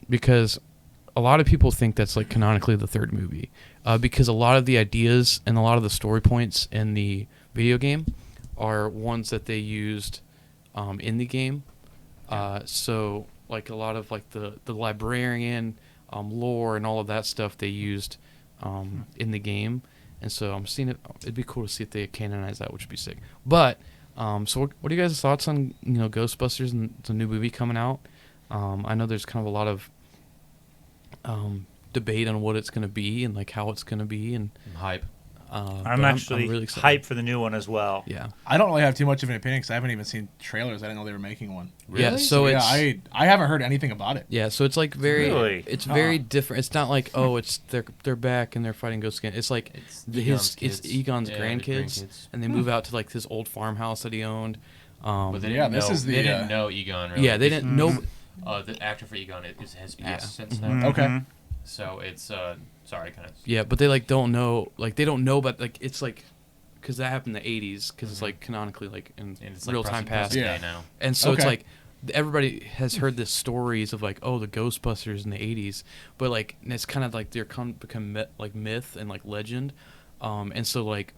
because a lot of people think that's like canonically the third movie, because a lot of the ideas and a lot of the story points in the video game are ones that they used in the game. So like a lot of like the librarian lore and all of that stuff they used in the game, and so I'm seeing it. It'd be cool to see if they canonize that, which would be sick. But so what are you guys' thoughts on Ghostbusters and the new movie coming out? I know there's kind of a lot of debate on what it's going to be and like how it's going to be, and I'm hype. but I'm actually really excited. hyped for the new one as well. Yeah, I don't really have too much of an opinion because I haven't even seen trailers. I didn't know they were making one. yeah. So yeah, it's I haven't heard anything about it. yeah. So it's like very Really? it's very different. It's not like it's they're back and they're fighting ghosts again. It's like It's it's kids. Egon's Yeah, the grandkids, and they move out to like this old farmhouse that he owned. But they Yeah, didn't this know, is the, they didn't uh, know Egon. Really. Yeah, they didn't know. The actor for Egon has Yeah. passed since Mhm. then. Okay. So it's sorry, kind of. Yeah, but they like don't know. Like they don't know, but like it's like because that happened in the '80s because it's like canonically like in And it's real like time present past. Yeah. day now. And so it's Okay. like everybody has heard the stories of like the Ghostbusters in the '80s, but like it's kind of like they're become like myth and like legend, and so like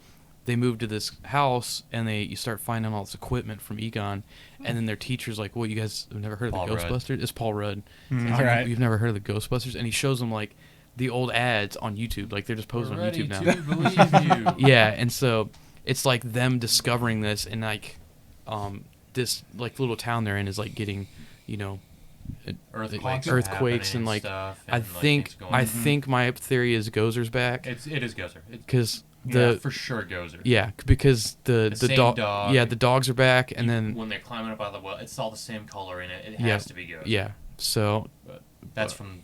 they move to this house and you start finding all this equipment from Egon, and then their teacher's like, "Well, you guys have never heard of Paul the Rudd. Ghostbusters?" It's Paul Rudd. Mhm. All right. You've never heard of the Ghostbusters, and he shows them like the old ads on YouTube, like they're just posted on Ready YouTube now. to believe you. Yeah, and so it's like them discovering this, and like this like little town they're in is like getting Earthquakes, earthquakes happening and like stuff, I and, like, think things going I on. think my theory is Gozer's back it is Gozer. because Yeah, for sure Gozer. because the same dog dog. yeah the dogs are back, and then when they're climbing up out of the well, it's all the same color in it. It Yeah. has to be Gozer. yeah so But that's from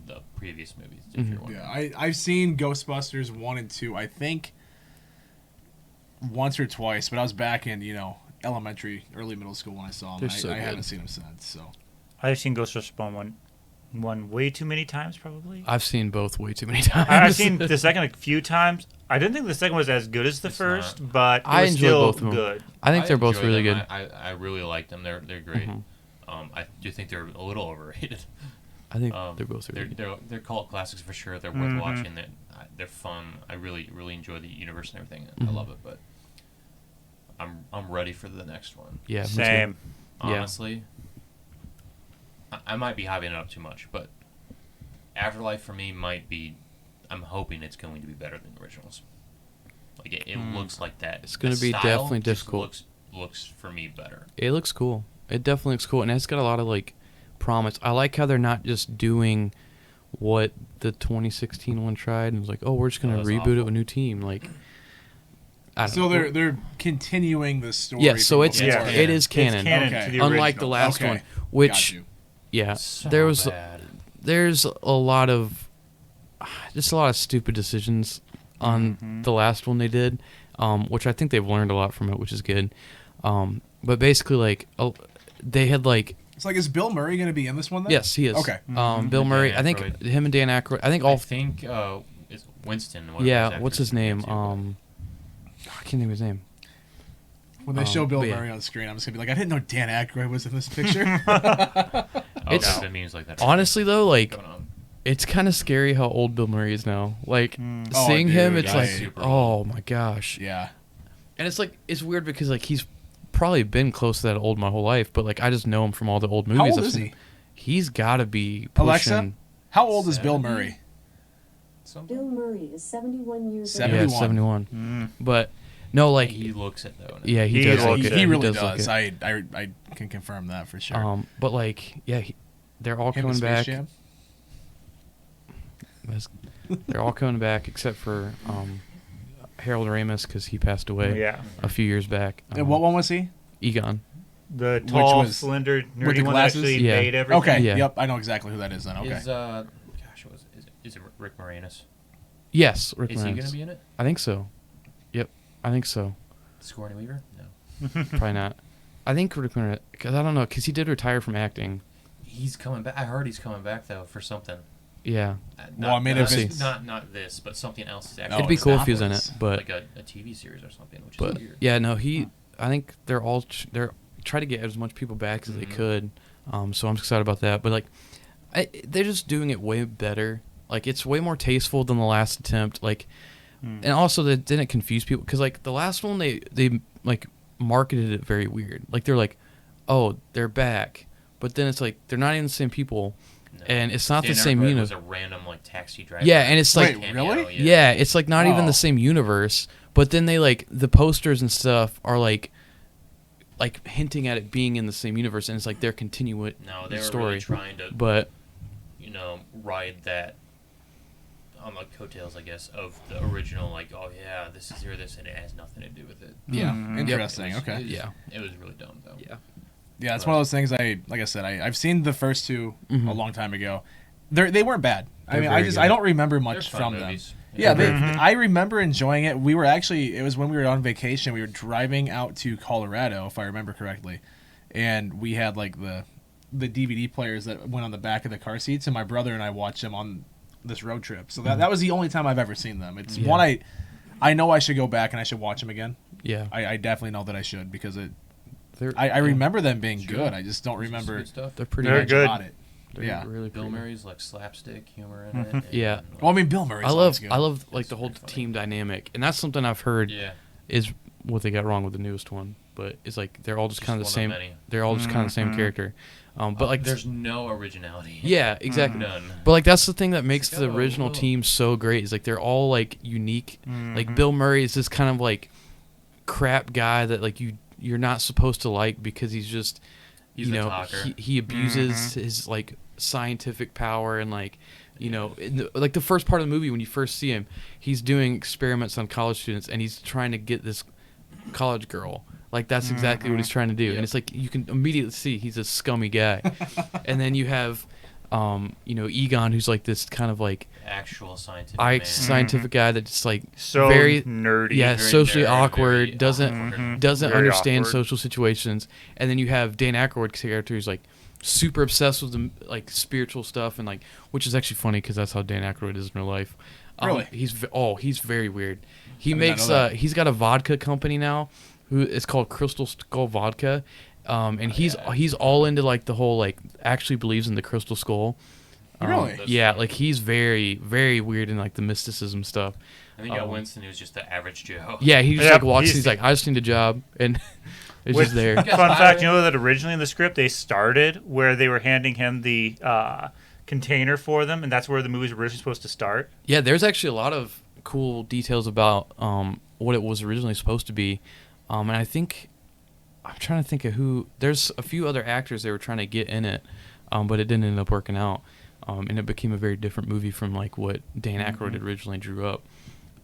the previous movies. If Mhm. you're wondering. Yeah, I've seen Ghostbusters 1 and 2, I think once or twice, but I was back in, elementary, early middle school when I saw them. They're so I good. haven't seen them since, so. I've seen Ghostbusters one way too many times, probably. I've seen both way too many times. I've seen the second a few times. I didn't think the second was as good as the It's first, but it I was enjoy still both of them. good. I think they're both enjoy really them. good. I really like them. They're great. Mhm. I do think they're a little overrated. I think they're both really good. They're cult classics for sure. They're Mhm. worth watching. They're fun. I really enjoy the universe and everything. I Mhm. love it, but I'm ready for the next one. Yeah, me too. Same. Yeah. Honestly, I might be hyping it up too much, but Afterlife for me might be. I'm hoping it's going to be better than the originals. Like it looks like that. It's gonna The be style definitely just difficult. Looks for me better. It looks cool. It definitely looks cool, and it's got a lot of like promise. I like how they're not just doing what the 2016 one tried and was like, oh, we're just gonna That was reboot it awful. with a new team. Like, I don't So know. they're continuing the story. Yes, so from it's before. Yeah. it is canon. It's canon Okay. to the Unlike the original. last Okay. one, Got which you. yeah, So there was bad. there's a lot of just a lot of stupid decisions on the last one they did, which I think they've learned a lot from it, which is good. But basically, like they had like It's like, is Bill Murray going to be in this one then? yes, he is. Okay. Bill Murray. I think Aykroyd. him and Dan Aykroyd. I think I all. think it's Winston. whatever Yeah, his what's actor's his name? too, but- I can't think of his name. When they show Bill but yeah. Murray on screen, I'm just going to be like, I didn't know Dan Aykroyd was in this picture. Oh, It's- God, it means like that. Honestly, though, like Going on. it's kind of scary how old Bill Murray is now. Like Oh, seeing him, dude, it's yeah, like, super oh my gosh. yeah. And it's like it's weird because like he's probably been close to that old my whole life, but like I just know him from all the old movies. How old I've is seen. he? He's got to be pushing. Alexa, how old is Bill 70? Murray? Something. Bill Murray is 71 years Seven- old. Yeah, 71. 71. But no, like He looks it though. yeah, he He does looks look He, it. it. he really does. look does. it. I can confirm that for sure. But like yeah, they're all Him coming and Space back. Jam? They're all coming back except for Harold Ramis because he passed away Yeah. a few years back. And what one was he? Egon. The tall, was- slender, with the nerdy one that glasses? actually Yeah. made everything. Okay, Yeah. yep, I know exactly who that is then. Okay. Is gosh, is it Rick Moranis? Yes, Rick Is he Moranis. gonna be in it? I think so. Yep, I think so. Sigourney Weaver? No. Probably not. I think Rick Moranis, because I don't know, because he did retire from acting. He's coming back. I heard he's coming back though for something. Yeah, Well, I mean, if it's- not this, but something else. Is actually it'd be it's cool not if he was in this. it, but like a TV series or something, which but is weird. yeah, no, he. I think they're all they're try to get as much people back as they Mhm. could. So I'm excited about that. But like, they're just doing it way better. Like it's way more tasteful than the last attempt. Like, and also they didn't confuse people because like the last one they like marketed it very weird. Like they're like, oh, they're back, but then it's like they're not even the same people, No. and it's not Dan the same Aykroyd universe. was a random like taxi driver. Yeah, and it's like Wait, really? yeah, it's like not even Oh. the same universe. But then they like the posters and stuff are like hinting at it being in the same universe, and it's like they're continuing No, the they were story. really trying to, But ride that on the coattails, I guess, of the original. Like, oh yeah, this is this, and it has nothing to do with it. Yeah, Mhm. interesting. It was- Okay. it was- Yeah. It was really dumb though. yeah, Yeah, it's one of those things. Like I said, I've seen the first two Mhm. a long time ago. They weren't bad. I They're mean, very I good. don't remember They're much fun from movies. them. Yeah, Mhm. I remember enjoying it. We were actually, it was when we were on vacation. We were driving out to Colorado, if I remember correctly, and we had like the DVD players that went on the back of the car seats, and my brother and I watched them on this road trip. So that was the only time I've ever seen them. It's Yeah. one I know I should go back and I should watch them again. yeah. I definitely know that I should because They're, I remember them being Sure. good. I just don't It's remember good stuff. they're pretty. They're much- good. about it. They're Yeah. really Bill pretty. Murray's like slapstick humor in it. Mhm. Yeah. and, Well, I mean, Bill Murray's I always good. love like It's the whole very funny. team dynamic, and that's something I've heard yeah. is what they got wrong with the newest one. But it's like they're all just kind of the one same. many. They're all just kind of the same Mhm. character. But like there's no originality. yeah, exactly. None. But like that's the thing that makes It's the like, oh, original oh. team so great. Is like they're all like unique. Like Mhm. Bill Murray is this kind of like crap guy that like you're not supposed to like because he's just He's you a know talker. he abuses his like scientific power and like like the first part of the movie when you first see him, he's doing experiments on college students and he's trying to get this college girl. Like that's exactly what he's trying to do, Yep. and it's like you can immediately see he's a scummy guy. And then you have, Egon, who's like this kind of like Actual scientific man. scientific guy that's just like So very nerdy. yeah, Very socially nerdy, awkward, very doesn't Mhm. doesn't Very understand awkward. social situations. And then you have Dan Aykroyd's character who's like super obsessed with the like spiritual stuff and like, which is actually funny because that's how Dan Aykroyd is in real life. Really? He's very weird. He I did not makes know that. he's got a vodka company now, who it's called Crystal Skull Vodka, and he's all into like the whole like actually believes in the Crystal Skull. Really? Yeah, like he's very very weird in like the mysticism stuff. And then you got Oh. Winston, who's just the average Joe. Yeah, he just Yep, like walks. he's- He's like, I just need a job, and it's Which- just there. Fun fact, you know that originally in the script they started where they were handing him the container for them, and that's where the movie was originally supposed to start. Yeah, there's actually a lot of cool details about what it was originally supposed to be. And I think I'm trying to think of who. There's a few other actors they were trying to get in it, but it didn't end up working out. And it became a very different movie from like what Dan Aykroyd had originally drew up.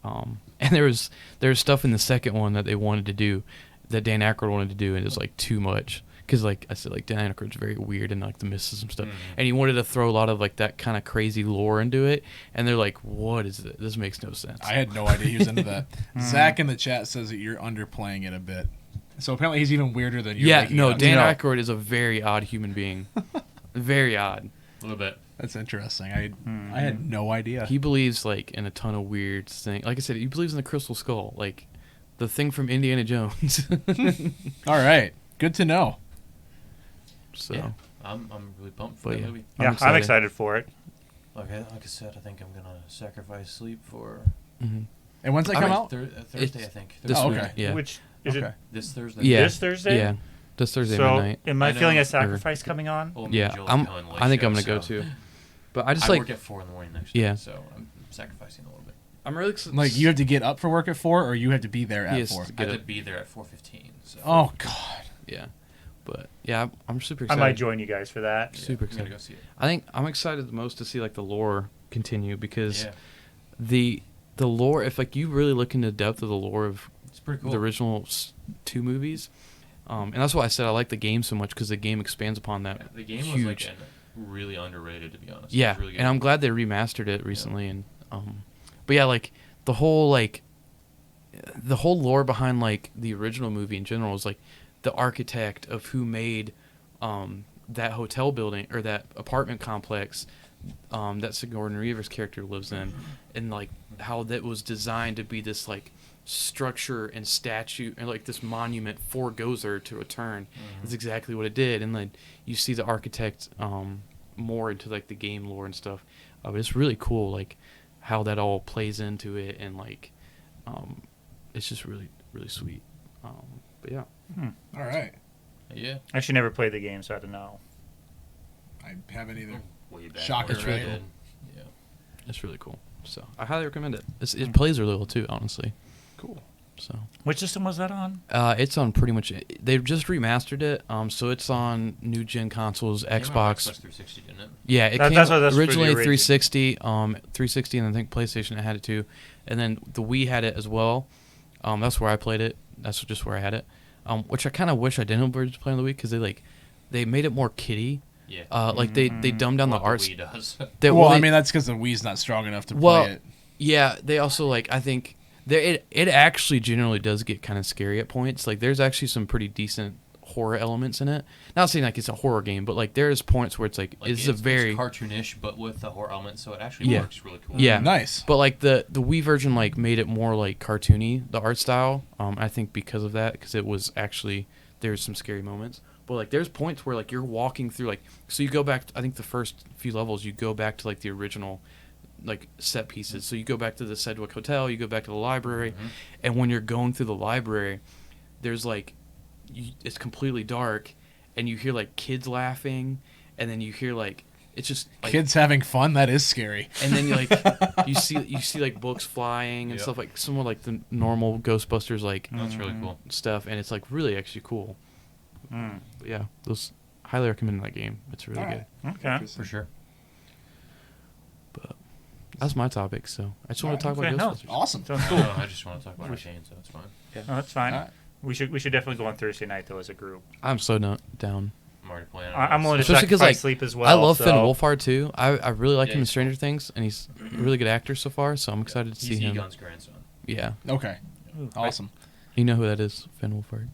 And there was stuff in the second one that they wanted to do, that Dan Aykroyd wanted to do, and it was like too much. Because like I said, like Dan Aykroyd's very weird and like the mysticism stuff, and he wanted to throw a lot of like that kind of crazy lore into it, and they're like, "What is this? This makes no sense." I had no idea he was into that. Zach in the chat says that you're underplaying it a bit. So apparently he's even weirder than you. Yeah, no, Dan Aykroyd is a very odd human being. Very odd. A little bit. That's interesting. I had no idea. He believes like in a ton of weird things. Like I said, he believes in the crystal skull, like the thing from Indiana Jones. All right, good to know. So Yeah, I'm really pumped for But that yeah. movie. Yeah, I'm excited for it. Like I said, I think I'm gonna sacrifice sleep for And when's that come out? Thursday, I think. this Oh, week. okay. Yeah. Which is Okay. it This Thursday. Yeah. this Thursday? Yeah. This Thursday So midnight. am I I feeling know. a sacrifice coming on? Well, me and Yeah, Joel are going late I think show, I'm gonna go so- too. But I just I like work at 4 in the morning next Yeah. day, so I'm sacrificing a little bit. I'm really excited. Like you have to get up for work at 4, or you have to be there at Yes. 4. I Get have to up. be there at 4:15. So Oh God. Yeah. But yeah, I'm super I excited. might join you guys for that. yeah, super I'm gonna excited. go see it. I think I'm excited the most to see like the lore continue, because Yeah, the lore, if like you really look into the depth of the lore of it's pretty cool. the original 2 movies, and that's why I said I like the game so much, because the game expands upon that. Yeah, the game huge. was like really underrated, to be honest. It Yeah, was really good. and I'm glad they remastered it recently, and but yeah, like the whole lore behind like the original movie in general is like the architect of who made that hotel building or that apartment complex that Sigourney Weaver's character lives in, and like how that was designed to be this like structure and statue and like this monument for Gozer to return. Is exactly what it did, and then you see the architect more into like the game lore and stuff. But it's really cool, like how that all plays into it, and like it's just really really sweet. But yeah, All right. Yeah. I actually never played the game, so I don't know. I haven't either. Way back. Shocker, when I right? did. Yeah. it's really cool. So I highly recommend it. It plays really well too, honestly. Cool. So Which system was that on? it's on pretty much. They've just remastered it. So it's on new gen consoles, It came out on Xbox. Xbox 360, didn't it? Yeah, it That- came that's what- that's for the originally origin. 360, 360, and I think PlayStation had it too, and then the Wii had it as well. That's where I played it. That's just where I had it. Which I kind of wish I didn't play on the Wii, because they made it more kiddie. Yeah. Like they dumbed down the What arts. Wii does. Well, I mean that's because the Wii's not strong enough to play it. Yeah, they also like I think it actually generally does get kind of scary at points. Like there's actually some pretty decent horror elements in it. Not saying like it's a horror game, but like there's points where it's like it's a very cartoonish, but with the horror element, so it actually Yeah. works really cool. Yeah. Nice. But like the Wii version like made it more like cartoony, the art style. I think because of that, because it was actually there's some scary moments. But like there's points where like you're walking through like, so you go back, I think the first few levels you go back to like the original like set pieces. So you go back to the Sedgwick Hotel, you go back to the library, and when you're going through the library, there's like it's completely dark, and you hear like kids laughing, and then you hear like it's just like, Kids having fun, that is scary. and then you like you see like books flying and Yep. stuff, like some of like the normal Ghostbusters like That's really cool. stuff, and it's like really actually cool. But yeah, those highly recommend that game. It's really All good. right. Okay. For sure. But that's my topic, so I just want to talk Okay, about no. Ghostbusters. Awesome. Sounds Cool. cool. I just want to talk about Arcane, so that's fine. No, that's fine. All right. We should definitely go on Thursday night though as a group. I'm so down. I'm already playing. I'm willing to Especially 'cause, sacrifice like, sleep as well. I love so. Finn Wolfhard too. I really like Yeah, him in he's Stranger Things, and he's a really good actor so far. So I'm excited to see He's him. Egon's grandson. Yeah, Okay. Ooh, Awesome. you know who that is, Finn Wolfhard.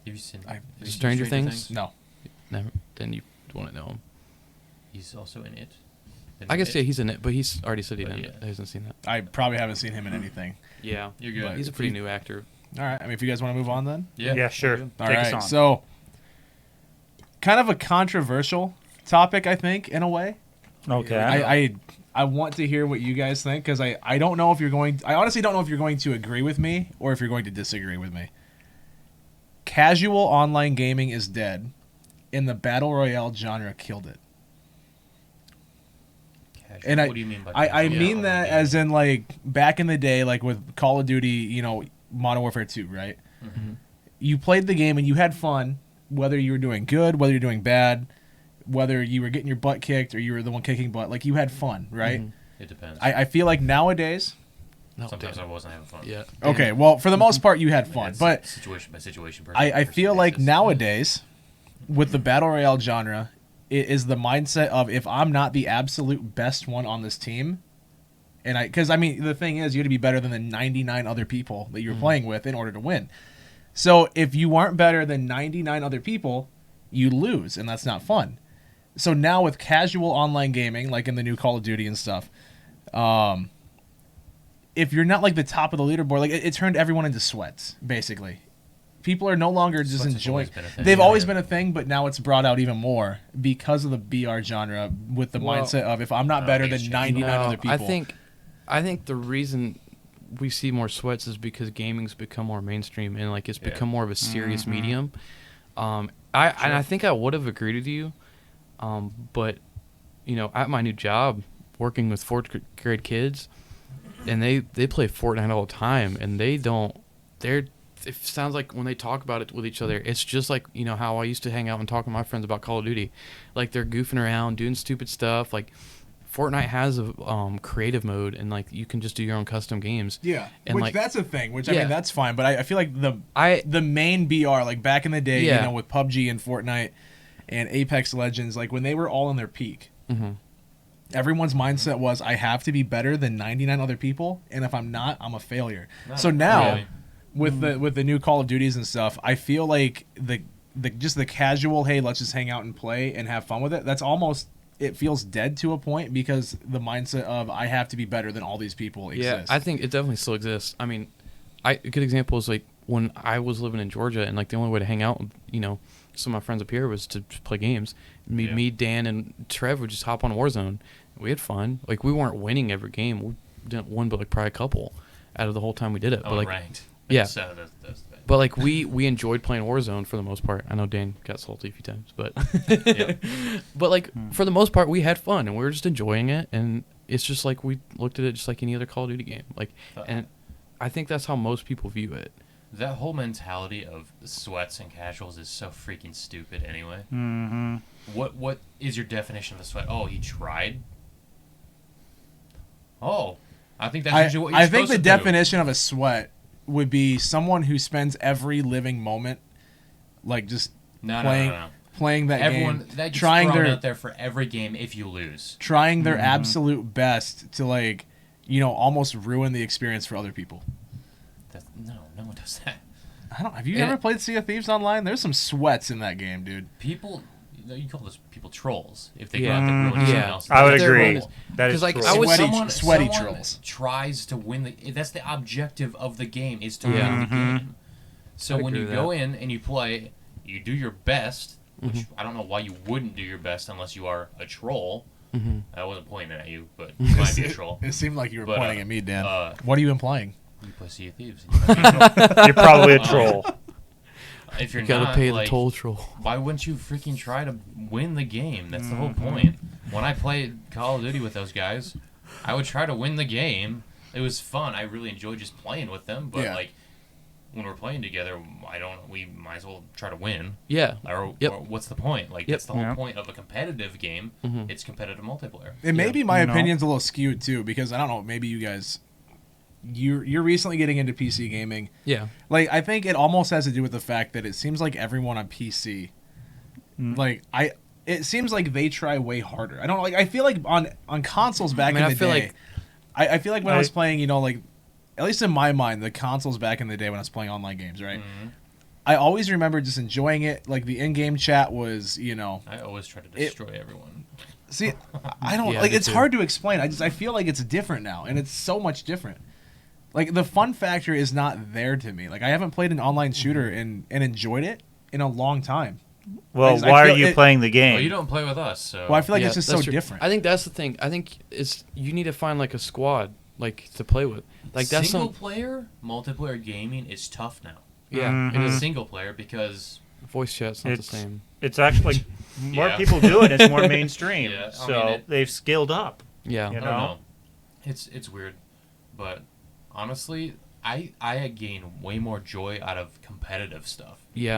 Have you seen I- have you seen Stranger Things? No. Never. Then you want to know him. He's also in it. I guess yeah, he's in it, but he's already said he But didn't. yeah. He hasn't seen that. I probably haven't seen him in anything. Yeah, You're good. But- he's a pretty new actor. All right. I mean, if you guys want to move on then. Yeah, sure. Good. All Take us right. on. So, kind of a controversial topic, I think, in a way. Okay. I want to hear what you guys think, because I don't know if you're going. I honestly don't know if you're going to agree with me or if you're going to disagree with me. Casual online gaming is dead, and the battle royale genre killed it. Casual. And What do you mean by I casual? mean Yeah, that online as in like back in the day, like with Call of Duty, you know, Modern Warfare 2, right? Mm-hmm. You played the game and you had fun, whether you were doing good, whether you're doing bad, whether you were getting your butt kicked or you were the one kicking butt. Like, you had fun, right? It depends. I feel like nowadays... No, Sometimes damn. I wasn't having fun. Yeah. Okay, well, for the most part, you had fun. It's But situation by situation. I feel like basis. nowadays, with the Battle Royale genre, it is the mindset of if I'm not the absolute best one on this team, and because the thing is, you had to be better than the 99 other people that you're playing with in order to win. So if you aren't better than 99 other people, you lose, and that's not fun. So now with casual online gaming, like in the new Call of Duty and stuff, if you're not like the top of the leaderboard, like it turned everyone into sweats, basically. People are no longer just Sweats have enjoying. always been a thing. They've Yeah, always yeah. been a thing, but now it's brought out even more because of the BR genre with the Well, mindset of if I'm not I better think than it's 99 No, other people. I think the reason we see more sweats is because gaming's become more mainstream and like it's Yeah. become more of a serious medium. And I think I would have agreed with you, but you know, at my new job, working with fourth grade kids, and they play Fortnite all the time, and it sounds like when they talk about it with each other, it's just like, you know, how I used to hang out and talk with my friends about Call of Duty. Like, they're goofing around, doing stupid stuff. Like, Fortnite has a creative mode, and, like, you can just do your own custom games. yeah, And, which like, that's a thing. Which Yeah. that's fine. But I feel like I the main BR, like back in the day, Yeah. you know, with PUBG and Fortnite and Apex Legends, like when they were all in their peak, Mhm. everyone's mindset was I have to be better than 99 other people, and if I'm not, I'm a failure. Not So now. really. With the new Call of Duties and stuff, I feel like the just the casual, hey, let's just hang out and play and have fun with it. That's almost, it feels dead to a point because the mindset of I have to be better than all these people exists. Yeah, I think it definitely still exists. I mean, a good example is like when I was living in Georgia, and like the only way to hang out, you know, some of my friends up here was to play games. Yeah. Me, Dan, and Trev would just hop on Warzone. We had fun. Like, we weren't winning every game. We didn't win, but like probably a couple out of the whole time we did it. But like, ranked. yeah. So that's the thing. but like we enjoyed playing Warzone for the most part. I know Dan got salty a few times, but Yep. but like for the most part, we had fun and we were just enjoying it. And it's just like we looked at it just like any other Call of Duty game. Like, and I think that's how most people view it. That whole mentality of sweats and casuals is so freaking stupid anyway. Mm-hmm. What is your definition of the sweat? Oh, he tried? Oh, I think that's usually what you're I think supposed the to do. definition of a sweat would be someone who spends every living moment like just No, playing no. playing that Everyone game, that gets trying thrown their out there for every game if you lose. trying their absolute best to, like, you know, almost ruin the experience for other people. No one does that. I don't. Have you And ever it- played Sea of Thieves online? There's some sweats in that game, dude. People, you call those people trolls if they Yeah. go out there and ruin Mhm. someone Yeah. else. I would If they're agree. ruined- That is 'cause, like, true. I would- Sweaty someone trolls. tries to win the. That's the objective of the game is to Yeah. win the Mhm. game. So I'd when agree you with go that. in and you play, you do your best. Which Mhm. I don't know why you wouldn't do your best unless you are a troll. Mm-hmm. I wasn't pointing at you, but you might be a troll. It seemed like you were But, pointing at me, Dan. what are you implying? You play Sea of Thieves. And you might be a troll. You're probably a troll. If you're You gotta not, pay like, the toll troll. why wouldn't you freaking try to win the game? That's the whole point. When I played Call of Duty with those guys, I would try to win the game. It was fun. I really enjoyed just playing with them. But Yeah. like when we're playing together, we might as well try to win. Yeah. Or, Yep. or what's the point? Like Yep. that's the whole Yeah. point of a competitive game. Mhm. It's competitive multiplayer. And maybe my You know? opinion's a little skewed too, because I don't know. Maybe you guys, you're recently getting into PC gaming. Yeah. Like, I think it almost has to do with the fact that it seems like everyone on PC, like it seems like they try way harder. I don't like. I feel like on consoles back mean, in I the feel day, like- I feel like when I I- was playing, you know, like at least in my mind, the consoles back in the day when I was playing online games, right? Mhm. I always remember just enjoying it. Like the in-game chat was, you know, I always try to destroy everyone. see, I don't Yeah, like. me It's too. hard to explain. I feel like it's different now, and it's so much different. Like the fun factor is not there to me. Like I haven't played an online shooter and enjoyed it in a long time. Well, I why feel are you it- playing the game? Well, you don't play with us, so Well, I feel like Yeah, it's just that's so true. different. I think that's the thing. I think it's you need to find like a squad like to play with. Like that's single some player multiplayer gaming is tough now. yeah. Mhm. It is. Single player because Voice chat's not It's- the same. It's actually like more Yeah. people do it. It's more mainstream. Yeah, I so mean, they've scaled up. Yeah. You I don't know? know. It's weird, but honestly, I gain way more joy out of competitive stuff. Yeah.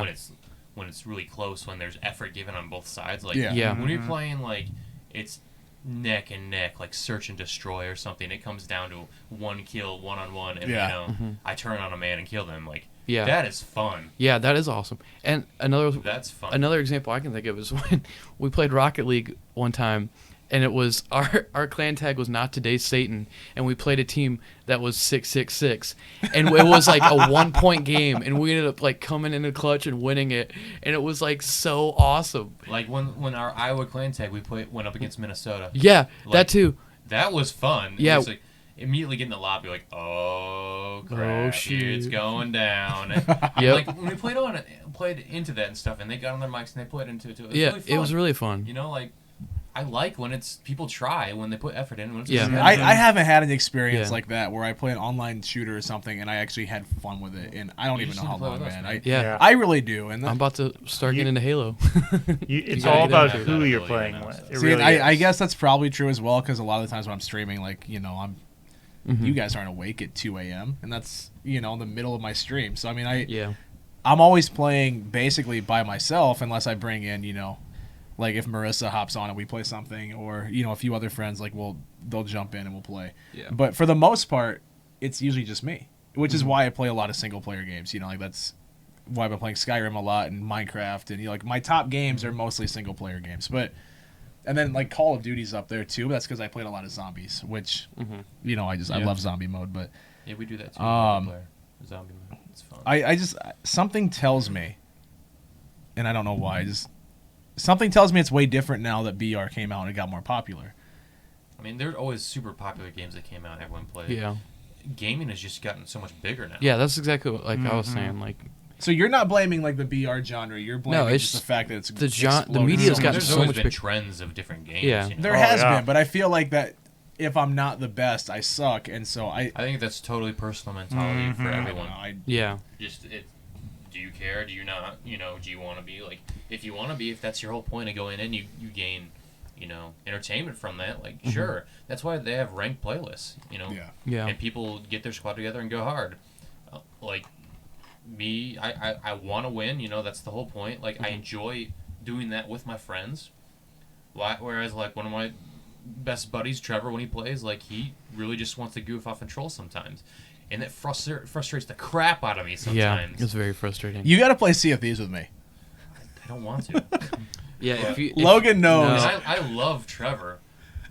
When it's really close, when there's effort given on both sides. Like Yeah. when you're playing like it's neck and neck, like search and destroy or something, it comes down to one kill, 1-on-1, and I turn on a man and kill them. Like that is fun. Yeah, that is awesome. And That's fun. Another example I can think of is when we played Rocket League one time, and it was our clan tag was Not Today's Satan, and we played a team that was 666, and it was like a 1-point game, and we ended up like coming in the clutch and winning it, and it was like so awesome. Like when our Iowa clan tag went up against Minnesota. Yeah, Like, that too. That was fun. Yeah. It was like, immediately get in the lobby like, oh crap, shoot. it's going down. Yep. Like when we played into that and stuff, and they got on their mics and they played into it too. It was really fun. You know, like I like when it's people try when they put effort in. When it's Yeah. I haven't had an experience Yeah. like that where I play an online shooter or something and I actually had fun with it, and I don't You even just know need how to play long, with us, man. man. Yeah. I really do, and I'm about to start getting into Halo. It's gotta all get about into it. who you're That playing ability, with. you It know, see, really and is. I guess that's probably true as well, because a lot of the times when I'm streaming, like, you know, you guys aren't awake at 2 a.m. and that's, you know, in the middle of my stream. So I mean, Yeah. I'm always playing basically by myself unless I bring in, you know, like if Marissa hops on and we play something, or, you know, a few other friends, like they'll jump in and we'll play. Yeah. But for the most part, it's usually just me, which is why I play a lot of single player games. You know, like that's why I've been playing Skyrim a lot and Minecraft, and, you know, like my top games are mostly single player games. And then like Call of Duty's up there too. But that's because I played a lot of zombies, which you know, I love zombie mode. But Yeah, we do that too. Um, Zombie mode. It's fun. I just something tells me, and I don't know why, just something tells me it's way different now that BR came out and it got more popular. I mean, there are always super popular games that came out and everyone played. Yeah. Gaming has just gotten so much bigger now. Yeah, that's exactly what I was saying. Like So you're not blaming like the BR genre. You're blaming it's just the fact that it's the exploded media's so gotten much. There's so always much been big- trends of different games. Yeah. You know? There Oh, has yeah. been, but I feel like that if I'm not the best, I suck, and so I think that's totally personal mentality for I don't everyone. know. yeah. Just do you care? Do you not? You know, do you want to be like? If you want to be, if that's your whole point of going in, you gain, you know, entertainment from that. Like, sure, that's why they have ranked playlists. You know, Yeah. and people get their squad together and go hard. Like me, I want to win. You know, that's the whole point. Like, I enjoy doing that with my friends. Whereas, like, one of my best buddies, Trevor, when he plays, like, he really just wants to goof off and troll sometimes. And that frustrates the crap out of me Yeah. sometimes. It's very frustrating. You got to play Sea of Thieves with me. I don't want to. Yeah. Logan knows. No, I love Trevor,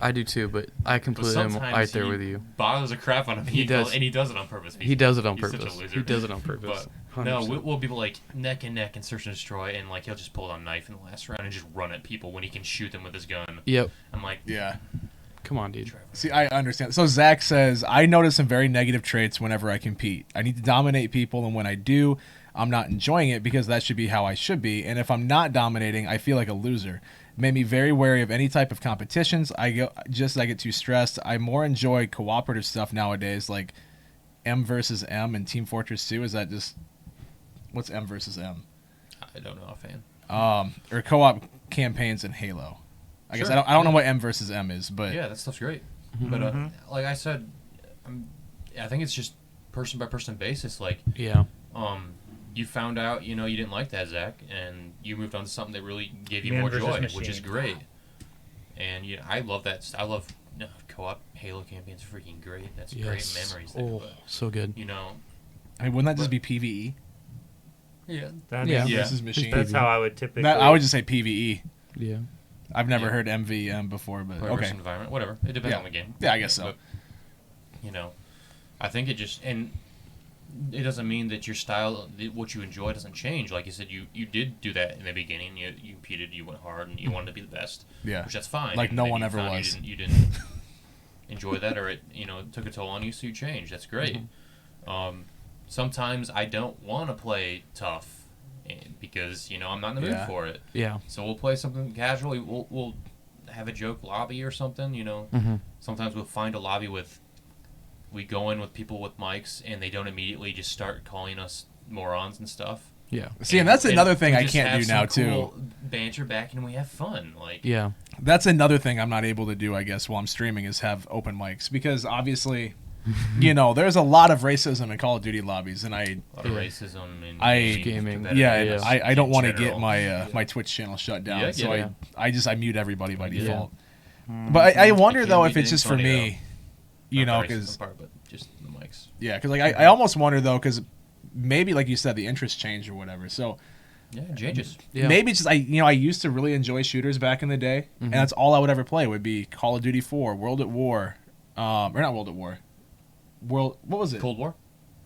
I do too, but I but completely am sometimes right there he with you. bothers the crap out of me. He does. And he does it on purpose. He does it on he's such a purpose. loser. He does it on purpose. But no, 100%. we'll be like neck and neck and search and destroy, and like he'll just pull out a knife in the last round and just run at people when he can shoot them with his gun. Yep. I'm like, Yeah. Come on, dude. Trevor. See, I understand. So Zach says, I notice some very negative traits whenever I compete. I need to dominate people, and when I do, I'm not enjoying it because that should be how I should be. And if I'm not dominating, I feel like a loser. It made me very wary of any type of competitions. I get too stressed. I more enjoy cooperative stuff nowadays, like M versus M and Team Fortress 2. Is that just what's M versus M? I don't know, offhand. Or co-op campaigns in Halo. I guess Sure. I don't know what M versus M is, but Yeah, that stuff's great. But like I said, I think it's just person by person basis. Like, Yeah. you found out, you know, you didn't like that, Zach, and you moved on to something that really gave you Man more versus joy, machine. which is great. And I love that. I love co-op Halo campaigns. Freaking great. That's Yes. great memories. There, Oh, but, so good. you know, I mean, wouldn't that just be PvE? yeah. That Yeah. is- Yeah. Versus machine. That's how I would typically. I would just say PvE. Yeah. I've never Yeah. heard MVM before, but Or okay. versus environment, whatever. It depends Yeah. on the game. Yeah, I guess so. But, you know, I think it just and it doesn't mean that your style, what you enjoy, doesn't change. Like you said, you did do that in the beginning. You competed, you went hard, and you wanted to be the best. Yeah. Which that's fine. Like And no maybe one you ever found was. You didn't enjoy that, or it took a toll on you, so you changed. That's great. Sometimes I don't want to play tough because I'm not in the mood Yeah. for it. Yeah. So we'll play something casual. We'll have a joke lobby or something. Mm-hmm. Sometimes we'll find a lobby we go in with people with mics, and they don't immediately just start calling us morons and stuff. Yeah. See, and that's another thing we I just can't have do some now cool too. Banter back, and we have fun. Like, Yeah. That's another thing I'm not able to do, I guess, while I'm streaming is have open mics because obviously you know, there's a lot of racism in Call of Duty lobbies, and A lot of racism in gaming. I don't want to get general. my Twitch channel shut down, Yeah, I so get it. I mute everybody by default. Mm-hmm. But I wonder can't though be if it's just for funny, me, you know, Not the racism because part, but just the mics. yeah, because like I almost wonder though, because maybe like you said, the interest changed or whatever. So Yeah, it changes. Yeah. maybe it's just I used to really enjoy shooters back in the day, and that's all I would ever play would be Call of Duty 4, World at War, or not World at War, what was it? Cold War.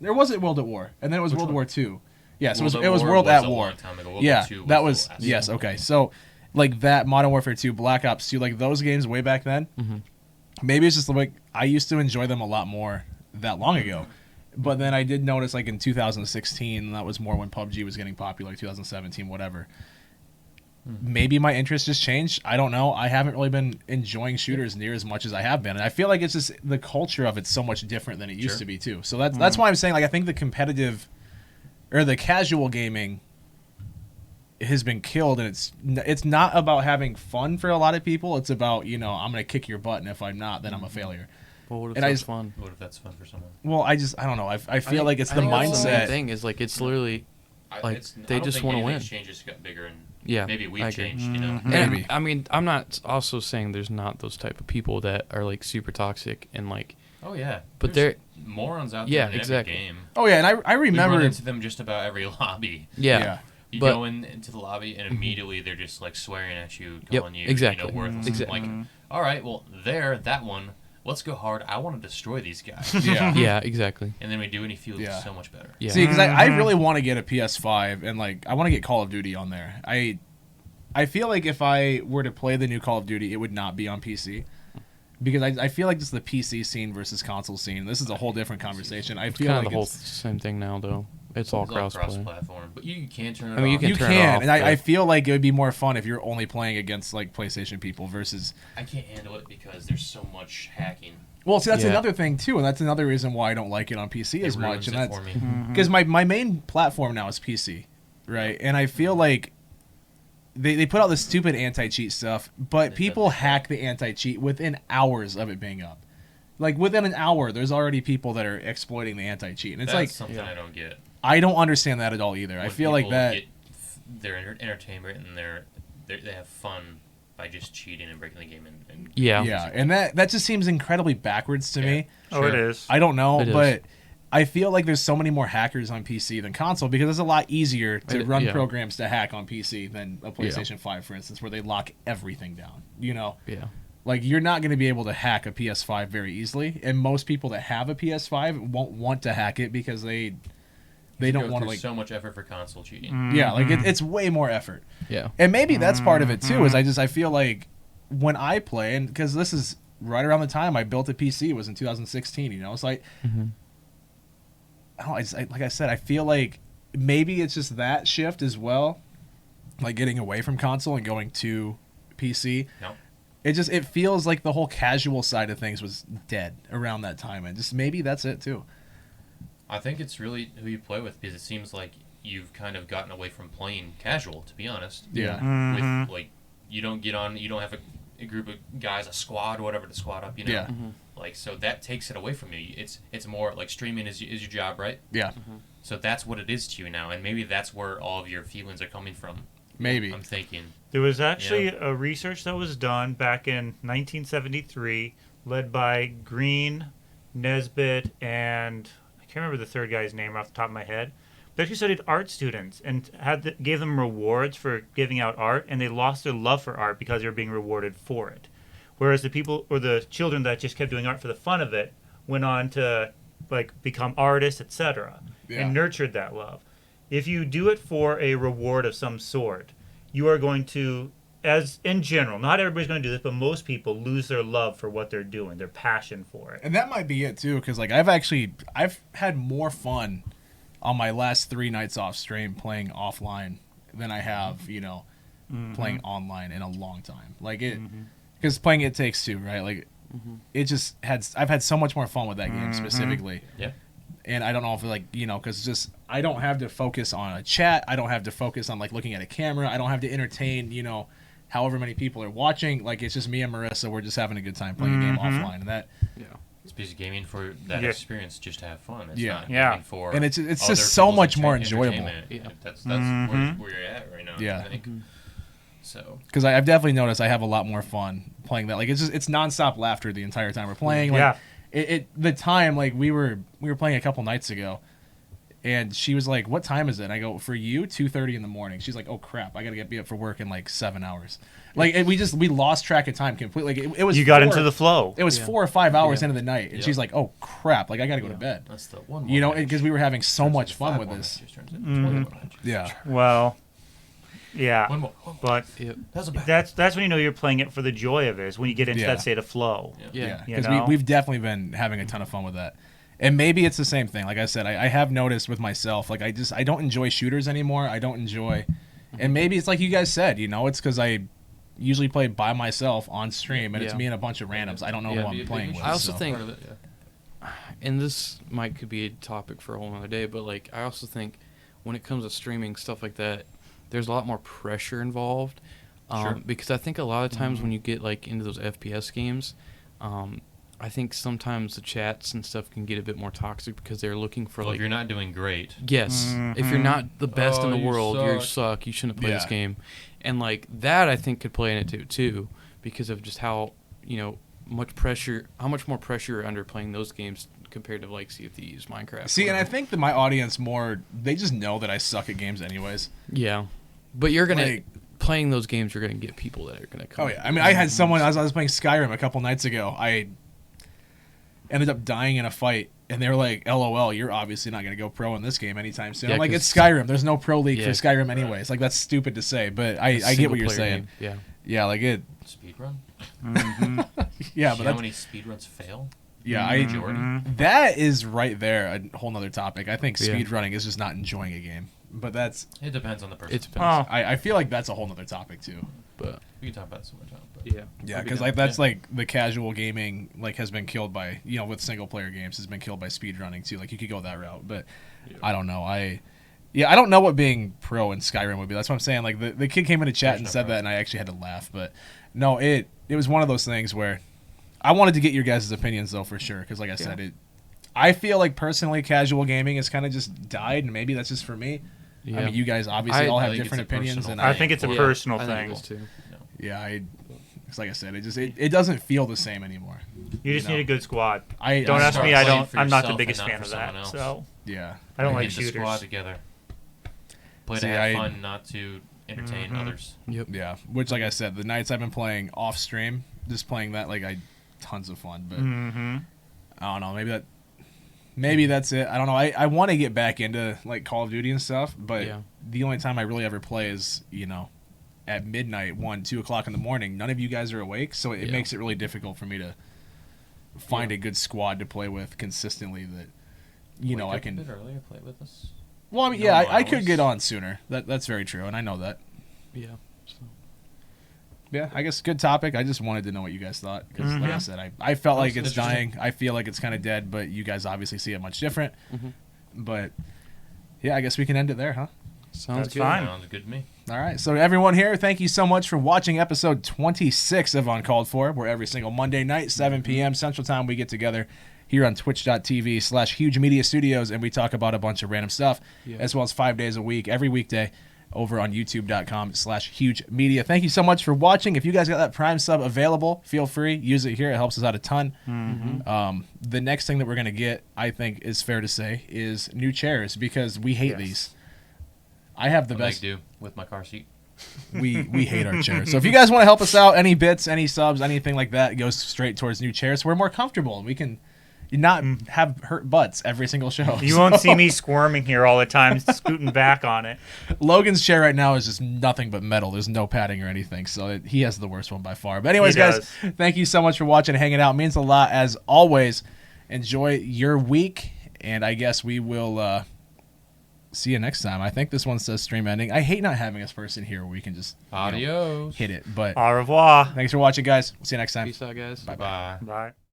There wasn't World at War, and then it was Which World one? War 2. Yeah, so World it was World was at a War. long time ago. World Yeah, War II that the was last yes. one. Okay, so like that Modern Warfare 2, Black Ops 2, like those games way back then. Maybe it's just like I used to enjoy them a lot more that long ago. But then I did notice like in 2016, that was more when PUBG was getting popular, 2017, whatever. Maybe my interest just changed. I don't know. I haven't really been enjoying shooters near as much as I have been. And I feel like it's just the culture of it's so much different than it used Sure. to be too. So that's why I'm saying like I think the competitive or the casual gaming has been killed, and it's not about having fun for a lot of people. It's about, you know, I'm going to kick your butt, and if I'm not, then I'm a failure. Well, what if And I that's just- fun? What if that's fun for someone? Well, I don't know. I feel like it's I the think that's the main mindset. thing is like it's literally Like, they just wanna win. Changes got bigger, and Yeah, maybe I we've agree. changed. You know, Maybe. And, I mean, I'm not also saying there's not those type of people that are like super toxic and like, oh yeah, But There's morons out there Yeah, in exactly. every game. Oh yeah, and I We remember. run into them just about every lobby. yeah, You But- go into the lobby and immediately they're just like swearing at you, Yep, calling you, exactly. you know, worthless. Exactly. Like, all right, well, that one. Let's go hard. I want to destroy these guys. Yeah. yeah, exactly. And then we do, and he feels Yeah. so much better. Yeah. See, because I really want to get a PS5 and like I want to get Call of Duty on there. I feel like if I were to play the new Call of Duty, it would not be on PC. Because I feel like just the PC scene versus console scene. This is a whole different conversation. I It's feel kind like of the whole it's, same thing now, though. It's all It's cross-play. platform, but you can turn it I mean, you off. can you turn it can, off, and I but- feel like it would be more fun if you're only playing against like PlayStation people versus. I can't handle it because there's so much hacking. Well, see, that's Yeah. another thing too, and that's another reason why I don't like it on PC as It much. ruins And it that's for me. because my main platform now is PC, right? And I feel like they put out this stupid anti-cheat stuff, but people hack the anti-cheat within hours of it being up. Like within an hour, there's already people that are exploiting the anti-cheat, and it's That's like something I don't get. I don't understand that at all either. I When feel like people that. get their entertainment and they have fun by just cheating and breaking the game and Yeah. Yeah, and that just seems incredibly backwards to me. Oh, it is. I don't know, It is. but I feel like there's so many more hackers on PC than console because it's a lot easier to run yeah. programs to hack on PC than a PlayStation 5, for instance, where they lock everything down. You know, Yeah. like you're not going to be able to hack a PS5 very easily, and most people that have a PS5 won't want to hack it because they go don't want to through like so much effort for console cheating. yeah, like it's way more effort. Yeah. And maybe that's part of it too. Is I feel like when I play, and because this is right around the time I built a PC, was in 2016. You know, it's like I don't know, like I said, I feel like maybe it's just that shift as well, like getting away from console and going to PC. No. It feels like the whole casual side of things was dead around that time, and just maybe that's it too. I think it's really who you play with because it seems like you've kind of gotten away from playing casual, to be honest. Yeah. With like, you don't get on, you don't have a group of guys, a squad, or whatever to squad up. You know. Yeah. Like, so that takes it away from you. It's more like streaming is your job, right? Yeah. So that's what it is to you now, and maybe that's where all of your feelings are coming from. Maybe. I'm thinking. There was actually a research that was done back in 1973, led by Green, Nesbitt, and I can't remember the third guy's name off the top of my head. They actually studied art students and gave them rewards for giving out art, and they lost their love for art because they were being rewarded for it. Whereas the people or the children that just kept doing art for the fun of it went on to like become artists, etc., Yeah. and nurtured that love. If you do it for a reward of some sort, you are going to, as in general, not everybody's going to do this, but most people lose their love for what they're doing, their passion for it. And that might be it too, because like I've had more fun on my last 3 nights off stream playing offline than I have, you know, playing online in a long time. Like it, because playing It Takes Two, right? Like it just I've had so much more fun with that game specifically. Yeah. And I don't know if like, you know, because just I don't have to focus on a chat. I don't have to focus on like looking at a camera. I don't have to entertain, you know, however many people are watching. Like it's just me and Marissa. We're just having a good time playing a game offline, and It's because gaming for that Yeah. experience, just to have fun. It's Yeah. not Yeah. gaming for And it's other just so people's much more enjoyable. entertainment. Yeah. That's Mhm. where you're at right now. Yeah. I think. So. Because I've definitely noticed I have a lot more fun playing that. Like it's nonstop laughter the entire time we're playing. Like, Yeah. The time like we were playing a couple nights ago, and she was like, "What time is it?" And I go, "For you, 2:30 in the morning." She's like, "Oh crap, I gotta be up for work in like 7 hours." Like we lost track of time completely. Like it was You got 4 into the flow. It was Yeah. 4 or 5 hours Yeah. into the night, and Yeah. she's like, "Oh crap, like I gotta go to bed." That's the one. You know, more match because we were having so turns much into fun 5 with more this. matches, turns into 20 more matches. Yeah. Well, yeah. One more. But Yep. That's a bad. that's when you know you're playing it for the joy of it. Is when you get into Yeah. that state of flow. Yeah. You Because know? we've definitely been having a ton of fun with that. And maybe it's the same thing. Like I said, I have noticed with myself, like I don't enjoy shooters anymore. I don't enjoy, and maybe it's like you guys said, you know, it's because I usually play by myself on stream, and it's Yeah. me and a bunch of randoms. I don't know Yeah. who Be a I'm big playing issue. with. I also so. think- Part of it, yeah. And this could be a topic for a whole other day, but like I also think when it comes to streaming stuff like that, there's a lot more pressure involved. Sure. Because I think a lot of times when you get like into those FPS games, I think sometimes the chats and stuff can get a bit more toxic because they're looking for Well, like, if you're not doing great, yes, if you're not the best in Oh, the you world, you suck. suck. You shouldn't play this Yeah. game, and like that I think could play into it too because of just how how much more pressure you're under playing those games compared to like Sea of Thieves, Minecraft. See, and I whatever. think that my audience they just know that I suck at games anyways. Yeah, but you're gonna Like- playing those games. You're gonna get people that are gonna come. Oh yeah, I mean, I had someone as I was playing Skyrim a couple nights ago. I ended up dying in a fight, and they were like, "LOL, you're obviously not gonna go pro in this game anytime soon." Yeah, I'm like, 'cause- "It's Skyrim. There's no pro league for Yeah. Skyrim anyways." Like that's stupid to say, but I get what you're saying. Yeah, Yeah, like it. speedrun. Yeah, See but how that's, many speedruns fail? yeah, Majority. that is right there a whole nother topic. I think Yeah. speedrunning is just not enjoying a game, but that's It depends on the person. it depends. Oh, I feel like that's a whole nother topic too. But We can talk about it some more time. But yeah, Yeah, I'll be because down. like that's Yeah. like the casual gaming like has been killed by with single player games has been killed by speedrunning too. Like you could go that route, but I don't know. I don't know what being pro in Skyrim would be. That's what I'm saying. Like the kid came into chat There's and no said pro. that, and I actually had to laugh. But no, it was one of those things where I wanted to get your guys' opinions though for sure. Because like I said, I feel like personally casual gaming has kind of just died, and maybe that's just for me. yeah. I mean, you guys obviously all I have think different it's a opinions, personal and I think it's a Yeah, personal I think thing. it is too. yeah, it's like I said, it doesn't feel the same anymore. You just need a good squad. I Don't ask start me. I playing don't. for I'm not the yourself biggest and not fan for of someone that. else. So Yeah. I don't like Get the shooters. squad together. Play See, to have I- fun, not to entertain others. Yep. Yeah, which like I said, the nights I've been playing off stream, just playing that, like tons of fun. But Mm-hmm. I don't know, maybe that's it. I don't know. I want to get back into like Call of Duty and stuff, but Yeah. the only time I really ever play is at midnight, 1, 2 o'clock in the morning. None of you guys are awake, so it Yeah. makes it really difficult for me to find a good squad to play with consistently. That Wake I up a can. bit earlier, play with us. Well, I mean, No yeah, I could hours. get on sooner. That's very true, and I know that. Yeah. So, Yeah, I guess good topic. I just wanted to know what you guys thought because, like I Mhm. said, I felt like That's it's interesting. dying. I feel like it's kind of dead, but you guys obviously see it much different. Mhm. But yeah, I guess we can end it there, huh? sounds That's good. fine. Sounds good to me. All right. So to everyone here, thank you so much for watching episode 26 of Uncalled For, where every single Monday night, 7 p.m. Central Time, we get together here on twitch.tv/Huge Media Studios, and we talk about a bunch of random stuff, Yeah. as well as 5 days a week, every weekday, over on youtube.com/Huge Media. Thank you so much for watching. If you guys got that Prime sub available, feel free. Use it here. It helps us out a ton. Mm-hmm. The next thing that we're going to get, I think is fair to say, is new chairs, because we hate Yes. these. I have the I'll best. make do with my car seat. We hate our chairs. So if you guys want to help us out, any bits, any subs, anything like that, goes straight towards new chairs. We're more comfortable. We can not have hurt butts every single show. You won't see me squirming here all the time, scooting back on it. Logan's chair right now is just nothing but metal. There's no padding or anything, so he has the worst one by far. But anyways, He guys, does. thank you so much for watching and hanging out. It means a lot as always. Enjoy your week, and I guess we will see you next time. I think this one says stream ending. I hate not having this person here where we can just Adios. hit it. But Au revoir. thanks for watching, guys. See you next time. Peace out, guys. Bye. Bye. Bye.